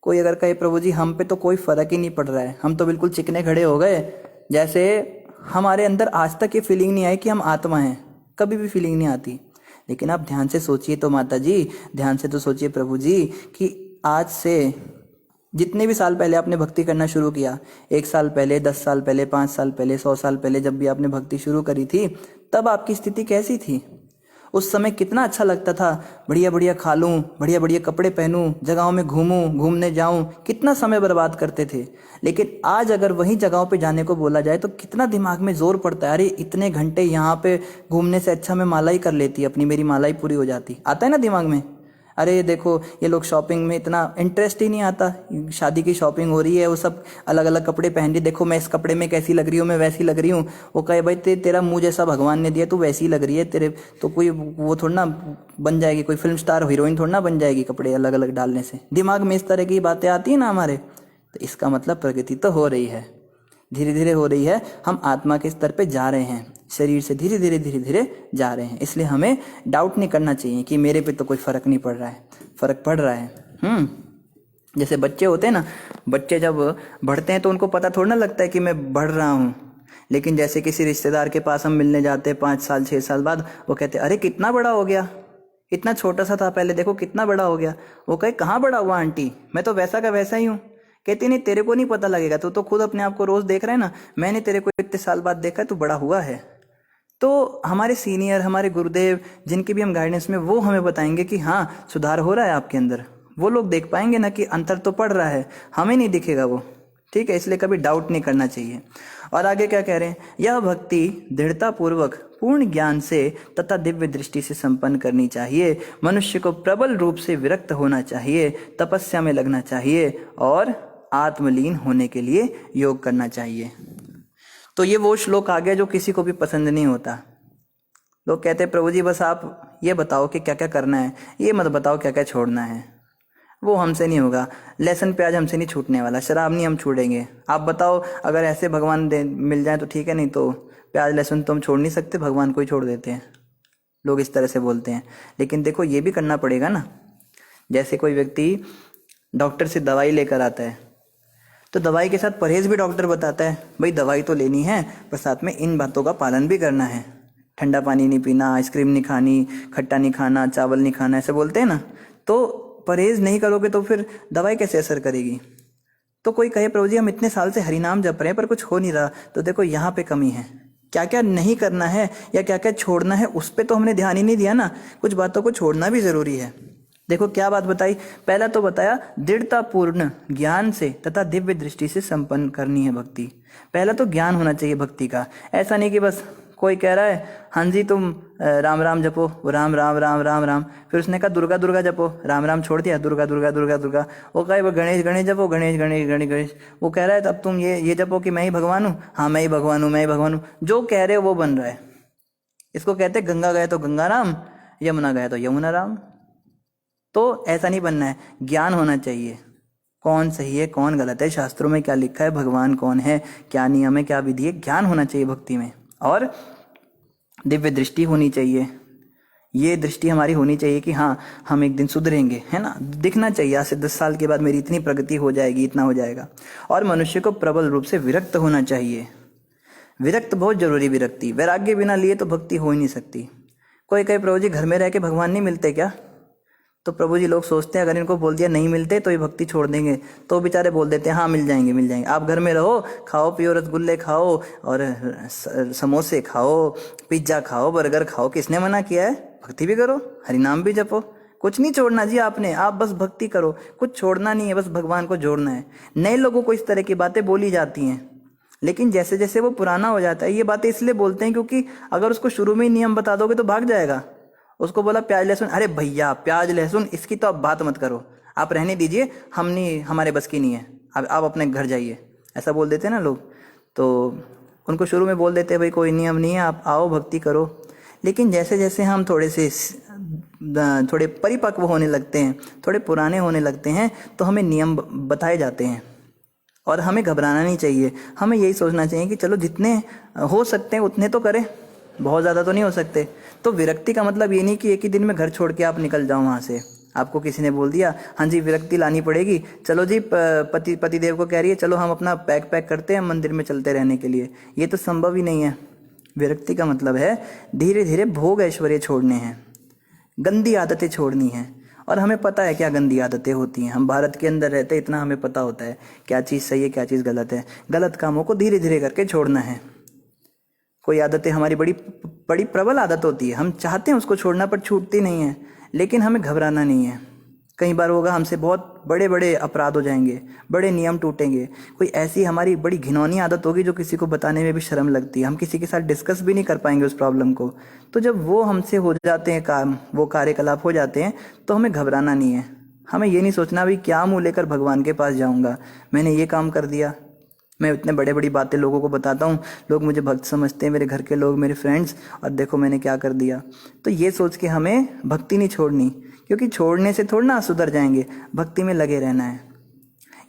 कोई अगर कहे प्रभु जी हम पे तो कोई फर्क ही नहीं पड़ रहा है, हम तो बिल्कुल चिकने खड़े हो गए, जैसे हमारे अंदर आज तक ये फीलिंग नहीं आई कि हम आत्मा हैं, कभी भी फीलिंग नहीं आती। लेकिन आप ध्यान से सोचिए तो माता जी, ध्यान से तो सोचिए प्रभु जी, कि आज से जितने भी साल पहले आपने भक्ति करना शुरू किया, 1 साल पहले, 10 साल पहले, 5 साल पहले, 100 साल पहले, जब भी आपने भक्ति शुरू करी थी, तब आपकी स्थिति कैसी थी? उस समय कितना अच्छा लगता था, बढ़िया बढ़िया खा लूँ, बढ़िया बढ़िया कपड़े पहनूं, जगहों में घूमूं, घूमने जाऊं, कितना समय बर्बाद करते थे। लेकिन आज अगर वही जगहों पे जाने को बोला जाए तो कितना दिमाग में जोर पड़ता है, अरे इतने घंटे यहाँ पे घूमने से अच्छा मैं माला ही कर लेती, अपनी मेरी माला ही पूरी हो जाती। आता है ना दिमाग में, अरे देखो ये लोग शॉपिंग में इतना इंटरेस्ट ही नहीं आता, शादी की शॉपिंग हो रही है, वो सब अलग अलग कपड़े पहन रही, देखो मैं इस कपड़े में कैसी लग रही हूँ, मैं वैसी लग रही हूँ। वो कहे भाई तेरा मुंह जैसा भगवान ने दिया, तू वैसी लग रही है, तेरे तो कोई वो थोड़ा ना बन जाएगी, कोई फिल्म स्टार हीरोइन थोड़ा ना बन जाएगी कपड़े अलग अलग डालने से। दिमाग में इस तरह की बातें आती है ना हमारे, तो इसका मतलब प्रगति तो हो रही है, धीरे धीरे हो रही है। हम आत्मा के स्तर पे जा रहे हैं, शरीर से धीरे धीरे जा रहे हैं। इसलिए हमें डाउट नहीं करना चाहिए कि मेरे पे तो कोई फर्क नहीं पड़ रहा है। फर्क पड़ रहा है। जैसे बच्चे होते हैं ना, बच्चे जब बढ़ते हैं तो उनको पता थोड़ा ना लगता है कि मैं बढ़ रहा हूँ। लेकिन जैसे किसी रिश्तेदार के पास हम मिलने जाते हैं 5 साल 6 साल बाद, वो कहते अरे कितना बड़ा हो गया, इतना छोटा सा था पहले, देखो कितना बड़ा हो गया। वो कहे कहाँ बड़ा हुआ आंटी, मैं तो वैसा का वैसा ही हूँ। कहती नहीं तेरे को नहीं पता लगेगा, तू तो खुद अपने आप को रोज देख रहा है ना, मैंने तेरे को इतने साल बाद देखा, तू बड़ा हुआ है। तो हमारे सीनियर, हमारे गुरुदेव जिनके भी हम गाइडेंस में, वो हमें बताएंगे कि हाँ सुधार हो रहा है आपके अंदर, वो लोग देख पाएंगे ना कि अंतर तो पड़ रहा है, हमें नहीं दिखेगा वो। ठीक है, इसलिए कभी डाउट नहीं करना चाहिए। और आगे क्या कह रहे हैं, यह भक्ति दृढ़ता पूर्वक पूर्ण ज्ञान से तथा दिव्य दृष्टि से संपन्न करनी चाहिए। मनुष्य को प्रबल रूप से विरक्त होना चाहिए, तपस्या में लगना चाहिए और आत्मलीन होने के लिए योग करना चाहिए। तो ये वो श्लोक आ गया जो किसी को भी पसंद नहीं होता। लोग कहते हैं प्रभु जी बस आप ये बताओ कि क्या क्या करना है, ये मत बताओ क्या क्या छोड़ना है। वो हमसे नहीं होगा, लहसुन प्याज हमसे नहीं छूटने वाला, शराब नहीं हम छोड़ेंगे। आप बताओ अगर ऐसे भगवान दे मिल जाए तो ठीक है, नहीं तो प्याज लहसुन तो हम छोड़ नहीं सकते, भगवान को ही छोड़ देते हैं। लोग इस तरह से बोलते हैं, लेकिन देखो ये भी करना पड़ेगा ना। जैसे कोई व्यक्ति डॉक्टर से दवाई लेकर आता है तो दवाई के साथ परहेज भी डॉक्टर बताता है, भाई दवाई तो लेनी है पर साथ में इन बातों का पालन भी करना है। ठंडा पानी नहीं पीना, आइसक्रीम नहीं खानी, खट्टा नहीं खाना, चावल नहीं खाना, ऐसे बोलते हैं ना। तो परहेज नहीं करोगे तो फिर दवाई कैसे असर करेगी। तो कोई कहे प्रभु जी हम इतने साल से हरिनाम जप रहे हैं पर कुछ हो नहीं रहा, तो देखो यहाँ पे कमी है। क्या क्या नहीं करना है या क्या क्या छोड़ना है उस पर तो हमने ध्यान ही नहीं दिया ना। कुछ बातों को छोड़ना भी जरूरी है। देखो क्या बात बताई, पहला तो बताया दृढ़ता पूर्ण ज्ञान से तथा दिव्य दृष्टि से संपन्न करनी है भक्ति। पहला तो ज्ञान होना चाहिए भक्ति का। ऐसा नहीं कि बस कोई कह रहा है हाँ जी तुम राम राम जपो, राम राम राम राम राम, फिर उसने कहा दुर्गा दुर्गा जपो, राम राम छोड़ दिया, दुर्गा दुर्गा दुर्गा दुर्गा। वो कहे वो गणेश गणेश जपो, गणेश गणेश गणेश गणेश। वो कह रहा है तब तुम ये जपो कि मैं ही भगवान हूँ, हाँ मैं ही भगवान हूँ, मैं ही भगवान हूँ। जो कह रहे हो वो बन रहा है। इसको कहते गंगा गए तो गंगा राम, यमुना गए तो यमुना राम। तो ऐसा नहीं बनना है, ज्ञान होना चाहिए कौन सही है कौन गलत है, शास्त्रों में क्या लिखा है, भगवान कौन है, क्या नियम है, क्या विधि है, ज्ञान होना चाहिए भक्ति में। और दिव्य दृष्टि होनी चाहिए। ये दृष्टि हमारी होनी चाहिए कि हाँ हम एक दिन सुधरेंगे, है ना। दिखना चाहिए आज से 10 साल के बाद मेरी इतनी प्रगति हो जाएगी, इतना हो जाएगा। और मनुष्य को प्रबल रूप से विरक्त होना चाहिए। विरक्त बहुत जरूरी, विरक्ति, वैराग्य बिना लिए तो भक्ति हो ही नहीं सकती। कोई कहे प्रभु जी घर में रह के भगवान नहीं मिलते क्या, तो प्रभु जी लोग सोचते हैं अगर इनको बोल दिया नहीं मिलते तो ये भक्ति छोड़ देंगे, तो बेचारे बोल देते हैं हाँ मिल जाएंगे मिल जाएंगे। आप घर में रहो, खाओ पियो, रसगुल्ले खाओ और समोसे खाओ, पिज्जा खाओ, बर्गर खाओ, किसने मना किया है। भक्ति भी करो, हरिनाम भी जपो, कुछ नहीं छोड़ना जी आपने। आप बस भक्ति करो, कुछ छोड़ना नहीं है, बस भगवान को जोड़ना है। नए लोगों को इस तरह की बातें बोली जाती हैं, लेकिन जैसे जैसे वो पुराना हो जाता है, ये बातें इसलिए बोलते हैं क्योंकि अगर उसको शुरू में ही नियम बता दोगे तो भाग जाएगा। उसको बोला प्याज लहसुन, अरे भैया प्याज लहसुन इसकी तो आप बात मत करो, आप रहने दीजिए, हम नहीं, हमारे बस की नहीं है, अब आप अपने घर जाइए, ऐसा बोल देते हैं ना लोग। तो उनको शुरू में बोल देते हैं भाई कोई नियम नहीं है, आप आओ भक्ति करो। लेकिन जैसे जैसे हम थोड़े परिपक्व होने लगते हैं, थोड़े पुराने होने लगते हैं, तो हमें नियम बताए जाते हैं। और हमें घबराना नहीं चाहिए, हमें यही सोचना चाहिए कि चलो जितने हो सकते हैं उतने तो करें, बहुत ज़्यादा तो नहीं हो सकते। तो विरक्ति का मतलब ये नहीं कि एक ही दिन में घर छोड़ के आप निकल जाओ वहाँ से। आपको किसी ने बोल दिया हाँ जी विरक्ति लानी पड़ेगी, चलो जी पति देव को कह रही है चलो हम अपना पैक करते हैं मंदिर में चलते रहने के लिए, ये तो संभव ही नहीं है। विरक्ति का मतलब है धीरे धीरे भोग ऐश्वर्य छोड़ने हैं, गंदी आदतें छोड़नी हैं। और हमें पता है क्या गंदी आदतें होती हैं, हम भारत के अंदर रहते हैं, इतना हमें पता होता है क्या चीज़ सही है क्या चीज़ गलत है। गलत कामों को धीरे धीरे करके छोड़ना है। कोई आदतें हमारी बड़ी बड़ी प्रबल आदत होती है, हम चाहते हैं उसको छोड़ना पर छूटती नहीं है, लेकिन हमें घबराना नहीं है। कई बार होगा हमसे बहुत बड़े बड़े अपराध हो जाएंगे, बड़े नियम टूटेंगे। कोई ऐसी हमारी बड़ी घिनौनी आदत होगी जो किसी को बताने में भी शर्म लगती है, हम किसी के साथ डिस्कस भी नहीं कर पाएंगे उस प्रॉब्लम को। तो जब वो हमसे हो जाते हैं काम, वो कार्यकलाप हो जाते हैं, तो हमें घबराना नहीं है। हमें ये नहीं सोचना भी क्या मुँह लेकर भगवान के पास जाऊँगा, मैंने ये काम कर दिया, मैं इतने बड़ी बड़ी बातें लोगों को बताता हूँ, लोग मुझे भक्त समझते हैं, मेरे घर के लोग, मेरे फ्रेंड्स, और देखो मैंने क्या कर दिया। तो ये सोच के हमें भक्ति नहीं छोड़नी, क्योंकि छोड़ने से थोड़ा ना सुधर जाएंगे, भक्ति में लगे रहना है।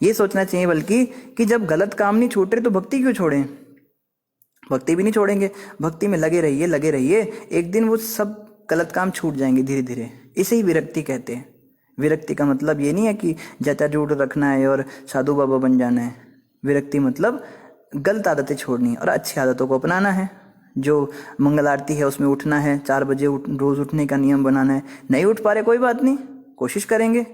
ये सोचना चाहिए बल्कि कि जब गलत काम नहीं छूट रहे तो भक्ति क्यों छोड़ें। भक्ति भी नहीं छोड़ेंगे, भक्ति में लगे रहिए लगे रहिए, एक दिन वो सब गलत काम छूट जाएंगे धीरे धीरे। इसे ही विरक्ति कहते हैं। विरक्ति का मतलब ये नहीं है कि जटा जूट रखना है और साधु बाबा बन जाना है। विरक्ति मतलब गलत आदतें छोड़नी और अच्छी आदतों को अपनाना है। जो मंगल आरती है उसमें उठना है, 4 बजे रोज़ उठने का नियम बनाना है। नहीं उठ पा रहे कोई बात नहीं, कोशिश करेंगे,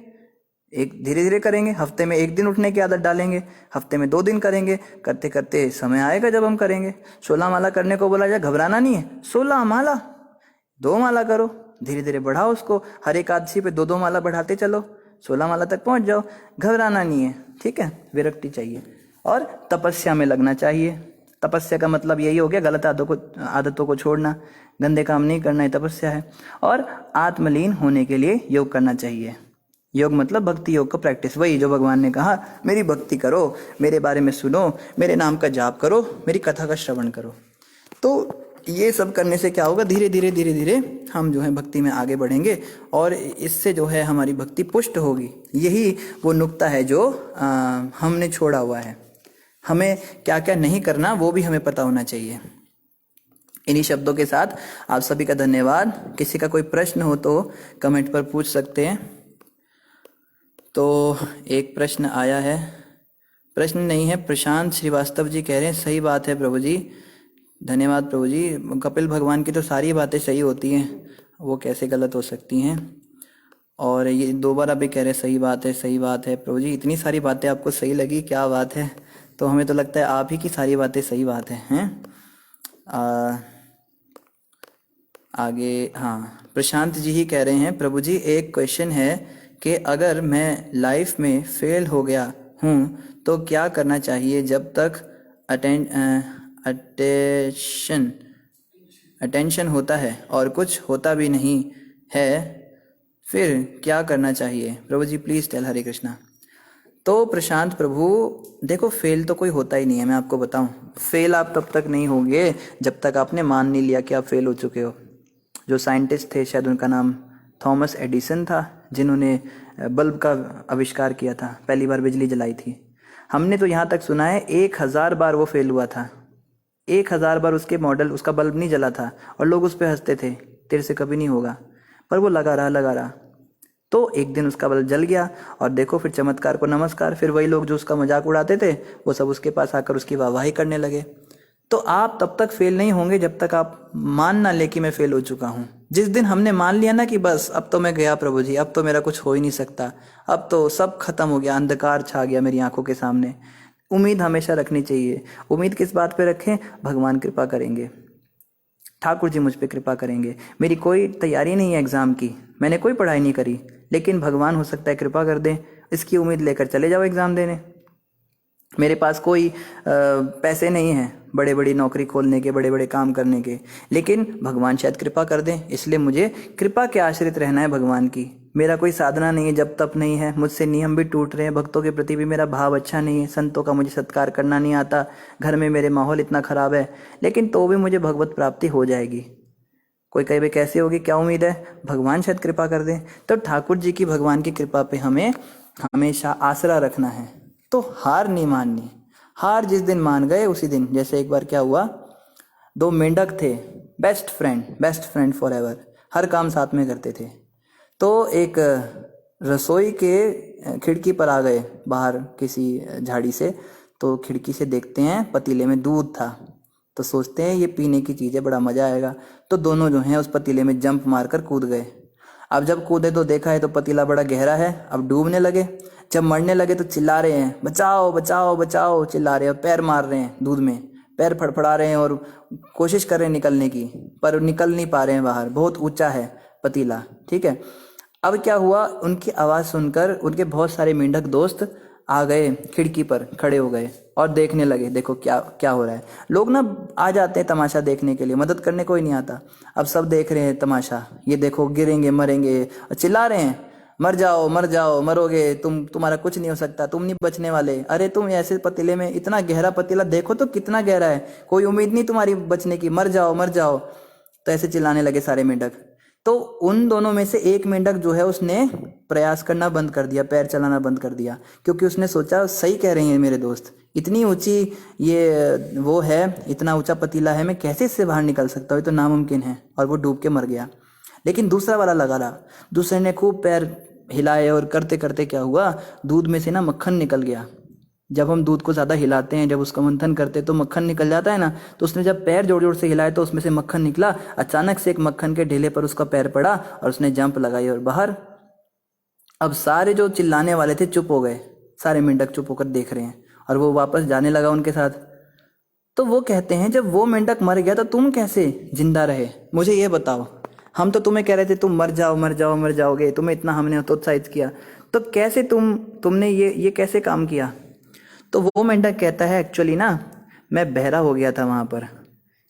एक धीरे धीरे करेंगे। हफ्ते में 1 दिन उठने की आदत डालेंगे, हफ्ते में 2 दिन करेंगे, करते करते समय आएगा जब हम करेंगे। 16 माला करने को बोला जाए, घबराना नहीं है, 16 माला, 2 माला करो, धीरे धीरे बढ़ाओ उसको। हर एकादशी पे 2-2 माला बढ़ाते चलो, 16 माला तक पहुंच जाओ, घबराना नहीं है, ठीक है। विरक्ति चाहिए और तपस्या में लगना चाहिए। तपस्या का मतलब यही हो गया गलत आदतों को छोड़ना, गंदे काम नहीं करना, ये तपस्या है। और आत्मलीन होने के लिए योग करना चाहिए। योग मतलब भक्ति योग का प्रैक्टिस, वही जो भगवान ने कहा मेरी भक्ति करो, मेरे बारे में सुनो, मेरे नाम का जाप करो, मेरी कथा का श्रवण करो। तो ये सब करने से क्या होगा, धीरे धीरे धीरे धीरे हम जो है भक्ति में आगे बढ़ेंगे और इससे जो है हमारी भक्ति पुष्ट होगी। यही वो नुक्ता है जो हमने छोड़ा हुआ है। हमें क्या क्या नहीं करना वो भी हमें पता होना चाहिए। इन्हीं शब्दों के साथ आप सभी का धन्यवाद। किसी का कोई प्रश्न हो तो कमेंट पर पूछ सकते हैं। तो एक प्रश्न आया है, प्रश्न नहीं है, प्रशांत श्रीवास्तव जी कह रहे हैं सही बात है प्रभु जी। धन्यवाद प्रभु जी। कपिल भगवान की तो सारी बातें सही होती हैं, वो कैसे गलत हो सकती हैं। और ये दोबारा भी कह रहे सही बात है प्रभु जी। इतनी सारी बातें आपको सही लगी, क्या बात है। तो हमें तो लगता है आप ही की सारी बातें सही बात हैं। आगे हाँ, प्रशांत जी ही कह रहे हैं प्रभु जी एक क्वेश्चन है कि अगर मैं लाइफ में फेल हो गया हूँ तो क्या करना चाहिए जब तक अटेंशन होता है और कुछ होता भी नहीं है, फिर क्या करना चाहिए प्रभु जी प्लीज़ टेल। हरे कृष्णा। तो प्रशांत प्रभु देखो, फेल तो कोई होता ही नहीं है। मैं आपको बताऊं, फेल आप तब तक नहीं होंगे जब तक आपने मान नहीं लिया कि आप फेल हो चुके हो। जो साइंटिस्ट थे, शायद उनका नाम थॉमस एडिसन था, जिन्होंने बल्ब का आविष्कार किया था, पहली बार बिजली जलाई थी। हमने तो यहाँ तक सुना है 1000 बार वो फेल हुआ था। 1000 बार उसके मॉडल, उसका बल्ब नहीं जला था और लोग उस पर हंसते थे, तेरे से कभी नहीं होगा। पर वो लगा रहा। तो एक दिन उसका बल्ब जल गया और देखो फिर चमत्कार को नमस्कार। फिर वही लोग जो उसका मजाक उड़ाते थे वो सब उसके पास आकर उसकी वाहवाही करने लगे। तो आप तब तक फेल नहीं होंगे जब तक आप मान ना ले कि मैं फेल हो चुका हूँ। जिस दिन हमने मान लिया ना कि बस अब तो मैं गया प्रभु जी, अब तो मेरा कुछ हो ही नहीं सकता, अब तो सब खत्म हो गया, अंधकार छा गया मेरी आंखों के सामने। उम्मीद हमेशा रखनी चाहिए। उम्मीद किस बात पे रखें? भगवान कृपा करेंगे, ठाकुर जी मुझ पे कृपा करेंगे। मेरी कोई तैयारी नहीं है एग्ज़ाम की, मैंने कोई पढ़ाई नहीं करी, लेकिन भगवान हो सकता है कृपा कर दें। इसकी उम्मीद लेकर चले जाओ एग्ज़ाम देने। मेरे पास कोई पैसे नहीं हैं बड़े बड़ी नौकरी खोलने के, बड़े बड़े काम करने के, लेकिन भगवान शायद कृपा कर दें, इसलिए मुझे कृपा के आश्रित रहना है भगवान की। मेरा कोई साधना नहीं है, जब तप नहीं है, मुझसे नियम भी टूट रहे हैं, भक्तों के प्रति भी मेरा भाव अच्छा नहीं है, संतों का मुझे सत्कार करना नहीं आता, घर में मेरे माहौल इतना ख़राब है, लेकिन तो भी मुझे भगवत प्राप्ति हो जाएगी। कोई कहे भाई कैसे होगी, क्या उम्मीद है? भगवान शायद कृपा कर दें। तो ठाकुर जी की, भगवान की कृपा पे हमें हमेशा आसरा रखना है। तो हार नहीं माननी। हार जिस दिन मान गए उसी दिन, जैसे एक बार क्या हुआ, 2 मेंढक थे, बेस्ट फ्रेंड फॉर एवर, हर काम साथ में करते थे। तो एक रसोई के खिड़की पर आ गए बाहर किसी झाड़ी से, तो खिड़की से देखते हैं पतीले में दूध था, तो सोचते हैं ये पीने की चीज़ है, बड़ा मज़ा आएगा। तो दोनों जो हैं उस पतीले में जंप मारकर कूद गए। अब जब कूदे तो देखा है तो पतीला बड़ा गहरा है, अब डूबने लगे। जब मरने लगे तो चिल्ला रहे हैं बचाओ बचाओ बचाओ, चिल्ला रहे हैं, पैर मार रहे हैं दूध में, पैर फड़फड़ा रहे हैं और कोशिश कर रहे हैं निकलने की, पर निकल नहीं पा रहे हैं बाहर, बहुत ऊंचा है पतीला, ठीक है। अब क्या हुआ, उनकी आवाज़ सुनकर उनके बहुत सारे मेंढक दोस्त आ गए, खिड़की पर खड़े हो गए और देखने लगे, देखो क्या क्या हो रहा है। लोग ना आ जाते हैं तमाशा देखने के लिए, मदद करने कोई नहीं आता। अब सब देख रहे हैं तमाशा, ये देखो गिरेंगे मरेंगे, चिल्ला रहे हैं मर जाओ मर जाओ, मरोगे तुम्हारा कुछ नहीं हो सकता, तुम नहीं बचने वाले, अरे तुम ऐसे पतीले में, इतना गहरा पतीला देखो तो कितना गहरा है, कोई उम्मीद नहीं तुम्हारी बचने की, मर जाओ मर जाओ। तो ऐसे चिल्लाने लगे सारे मेंढक। तो उन दोनों में से एक मेंढक जो है उसने प्रयास करना बंद कर दिया, पैर चलाना बंद कर दिया, क्योंकि उसने सोचा सही कह रहे हैं मेरे दोस्त, इतनी ऊंची ये वो है, इतना ऊंचा पतीला है, मैं कैसे इससे बाहर निकल सकता हूँ, ये तो नामुमकिन है। और वो डूब के मर गया। लेकिन दूसरा वाला लगा रहा, दूसरे ने खूब पैर हिलाए और करते करते क्या हुआ, दूध में से ना मक्खन निकल गया। जब हम दूध को ज़्यादा हिलाते हैं, जब उसका मंथन करते हैं तो मक्खन निकल जाता है ना, तो उसने जब पैर जोर जोर से हिलाया तो उसमें से मक्खन निकला। अचानक से एक मक्खन के ढेले पर उसका पैर पड़ा और उसने जंप लगाई और बाहर। अब सारे जो चिल्लाने वाले थे चुप हो गए, सारे मेंढक चुप होकर देख रहे हैं और वो वापस जाने लगा उनके साथ। तो वो कहते हैं जब वो मेंढक मर गया तो तुम कैसे जिंदा रहे, मुझे ये बताओ। हम तो तुम्हें कह रहे थे तुम मर जाओ मर जाओ मर जाओगे, तुम्हें इतना हमने उत्साहित किया, तो कैसे तुमने ये कैसे काम किया? तो वो मेंढक कहता है एक्चुअली ना मैं बहरा हो गया था वहाँ पर,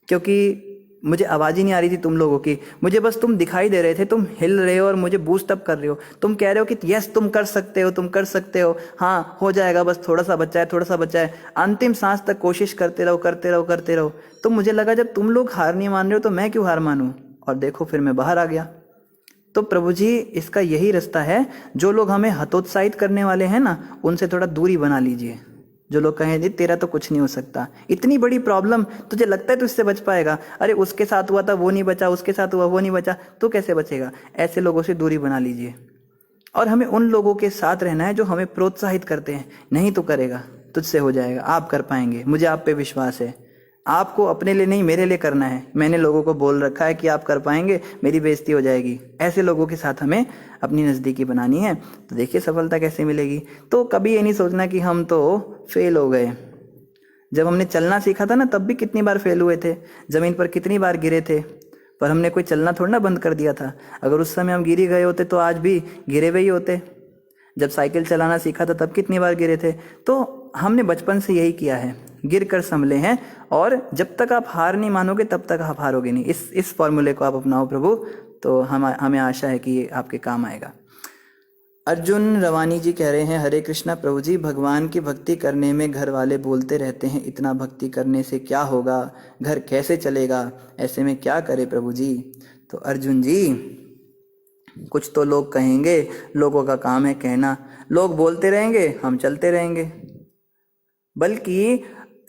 क्योंकि मुझे आवाज़ ही नहीं आ रही थी तुम लोगों की। मुझे बस तुम दिखाई दे रहे थे, तुम हिल रहे हो और मुझे बूस्ट अप कर रहे हो। तुम कह रहे हो कि यस तुम कर सकते हो, तुम कर सकते हो, हाँ हो जाएगा, बस थोड़ा सा बचा है, थोड़ा सा बचा है, अंतिम सांस तक कोशिश करते रहो करते रहो करते रहो। तो मुझे लगा जब तुम लोग हार नहीं मान रहे हो तो मैं क्यों हार मानूं, और देखो फिर मैं बाहर आ गया। तो प्रभु जी इसका यही रास्ता है, जो लोग हमें हतोत्साहित करने वाले हैं ना उनसे थोड़ा दूरी बना लीजिए। जो लोग कहें जी तेरा तो कुछ नहीं हो सकता, इतनी बड़ी प्रॉब्लम तुझे लगता है तू इससे बच पाएगा, अरे उसके साथ हुआ था वो नहीं बचा, उसके साथ हुआ वो नहीं बचा, तू कैसे बचेगा, ऐसे लोगों से दूरी बना लीजिए। और हमें उन लोगों के साथ रहना है जो हमें प्रोत्साहित करते हैं, नहीं तो करेगा, तुझसे हो जाएगा, आप कर पाएंगे, मुझे आप पे विश्वास है। आपको अपने लिए नहीं मेरे लिए करना है। मैंने लोगों को बोल रखा है कि आप कर पाएंगे, मेरी बेइज्जती हो जाएगी। ऐसे लोगों के साथ हमें अपनी नज़दीकी बनानी है। तो देखिए सफलता कैसे मिलेगी। तो कभी ये नहीं सोचना कि हम तो फेल हो गए। जब हमने चलना सीखा था ना तब भी कितनी बार फेल हुए थे, ज़मीन पर कितनी बार गिरे थे, पर हमने कोई चलना थोड़ा ना बंद कर दिया था। अगर उस समय हम गिर ही गए होते तो आज भी गिरे हुए ही होते। जब साइकिल चलाना सीखा था तब कितनी बार गिरे थे। तो हमने बचपन से यही किया है, गिर कर संभले हैं, और जब तक आप हार नहीं मानोगे तब तक आप हारोगे नहीं। इस फॉर्मूले को आप अपनाओ प्रभु, तो हमें आशा है कि ये आपके काम आएगा। अर्जुन रवानी जी कह रहे हैं हरे कृष्णा प्रभु जी, भगवान की भक्ति करने में घर वाले बोलते रहते हैं इतना भक्ति करने से क्या होगा, घर कैसे चलेगा, ऐसे में क्या करे प्रभु जी। तो अर्जुन जी कुछ तो लोग कहेंगे, लोगों का काम है कहना, लोग बोलते रहेंगे हम चलते रहेंगे। बल्कि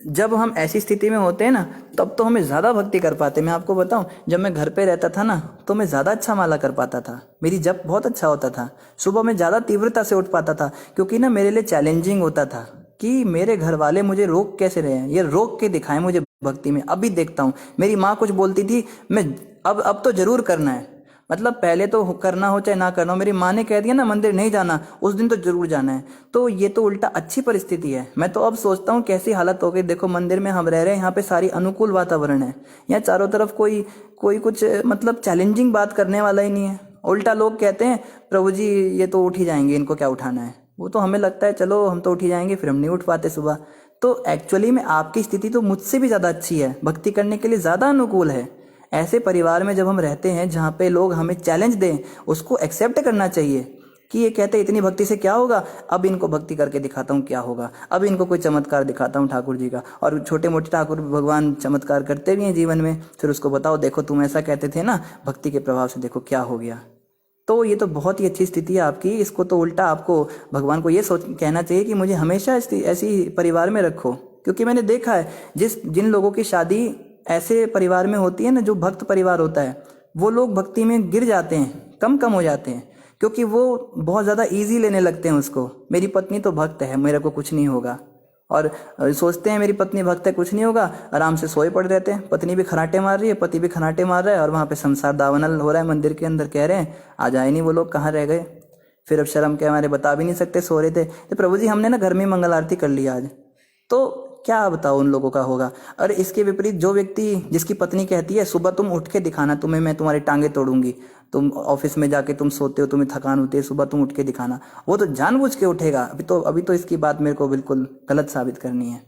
जब हम ऐसी स्थिति में होते हैं ना तब तो हमें ज़्यादा भक्ति कर पाते। मैं आपको बताऊं, जब मैं घर पे रहता था ना तो मैं ज़्यादा अच्छा माला कर पाता था, मेरी जप बहुत अच्छा होता था, सुबह में ज़्यादा तीव्रता से उठ पाता था, क्योंकि ना मेरे लिए चैलेंजिंग होता था कि मेरे घर वाले मुझे रोक कैसे रहे हैं, ये रोक के दिखाएं मुझे भक्ति में। अभी देखता हूँ मेरी माँ कुछ बोलती थी, मैं अब तो जरूर करना है, मतलब पहले तो करना हो चाहे ना करना हो, मेरी माँ ने कह दिया ना मंदिर नहीं जाना, उस दिन तो जरूर जाना है। तो ये तो उल्टा अच्छी परिस्थिति है। मैं तो अब सोचता हूँ कैसी हालत हो गई, देखो मंदिर में हम रह रहे हैं, यहाँ पे सारी अनुकूल वातावरण है, यहाँ चारों तरफ कोई कुछ मतलब चैलेंजिंग बात करने वाला ही नहीं है। उल्टा लोग कहते हैं प्रभु जी ये तो उठ ही जाएंगे, इनको क्या उठाना है। वो तो हमें लगता है चलो हम तो उठ ही जाएंगे, फिर हम नहीं उठ पाते सुबह। तो एक्चुअली में आपकी स्थिति तो मुझसे भी ज़्यादा अच्छी है, भक्ति करने के लिए ज़्यादा अनुकूल है। ऐसे परिवार में जब हम रहते हैं जहाँ पे लोग हमें चैलेंज दें, उसको एक्सेप्ट करना चाहिए कि ये कहते हैं इतनी भक्ति से क्या होगा, अब इनको भक्ति करके दिखाता हूँ क्या होगा, अब इनको कोई चमत्कार दिखाता हूँ ठाकुर जी का। और छोटे मोटे ठाकुर भगवान चमत्कार करते भी हैं जीवन में, फिर उसको बताओ देखो तुम ऐसा कहते थे ना, भक्ति के प्रभाव से देखो क्या हो गया। तो ये तो बहुत ही अच्छी स्थिति है आपकी। इसको तो उल्टा आपको भगवान को ये कहना चाहिए कि मुझे हमेशा ऐसी परिवार में रखो, क्योंकि मैंने देखा है जिन लोगों की शादी ऐसे परिवार में होती है ना, जो भक्त परिवार होता है, वो लोग भक्ति में गिर जाते हैं, कम हो जाते हैं, क्योंकि वो बहुत ज़्यादा इजी लेने लगते हैं उसको। मेरी पत्नी तो भक्त है, मेरे को कुछ नहीं होगा, और सोचते हैं मेरी पत्नी भक्त है कुछ नहीं होगा, आराम से सोए पड़े रहते हैं। पत्नी भी खराटे मार रही है, पति भी खराटे मार रहा है, और वहाँ पे संसार दावनल हो रहा है मंदिर के अंदर। कह रहे हैं आज आए नहीं वो लोग, कहाँ रह गए। फिर अब शर्म के हमारे बता भी नहीं सकते सो रहे थे। तो प्रभु जी हमने ना घर में मंगल आरती कर ली आज, तो क्या बताओ उन लोगों का होगा। और इसके विपरीत जो व्यक्ति जिसकी पत्नी कहती है सुबह तुम उठ के दिखाना, तुम्हें मैं तुम्हारी टांगे तोड़ूंगी, तुम ऑफिस में जाके तुम सोते हो, तुम्हें थकान होती है, सुबह तुम उठ के दिखाना, वो तो जानबूझ के उठेगा। अभी तो इसकी बात मेरे को बिल्कुल गलत साबित करनी है।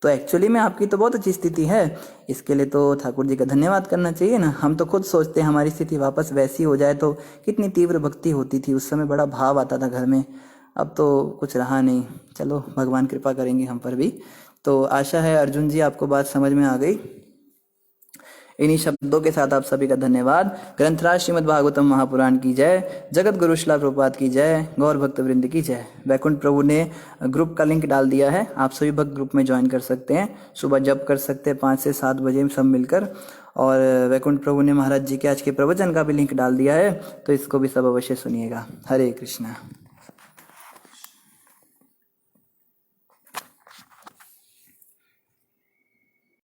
तो एक्चुअली में आपकी तो बहुत अच्छी स्थिति है, इसके लिए तो ठाकुर जी का धन्यवाद करना चाहिए ना। हम तो खुद सोचते हैं हमारी स्थिति वापस वैसी हो जाए तो कितनी तीव्र भक्ति होती थी, उस समय बड़ा भाव आता था घर में। अब तो कुछ रहा नहीं, चलो भगवान कृपा करेंगे हम पर भी। तो आशा है अर्जुन जी आपको बात समझ में आ गई। इन्हीं शब्दों के साथ आप सभी का धन्यवाद। ग्रंथराज श्रीमद् भागवतम महापुराण की जय, जगत गुरु श्रील प्रभुपाद की जय, गौर भक्त वृंद की जय। वैकुंठ प्रभु ने ग्रुप का लिंक डाल दिया है, आप सभी भक्त ग्रुप में ज्वाइन कर सकते हैं, सुबह जप कर सकते हैं 5 से 7 बजे सब मिलकर। और वैकुंठ प्रभु ने महाराज जी के आज के प्रवचन का भी लिंक डाल दिया है, तो इसको भी सब अवश्य सुनिएगा। हरे कृष्णा।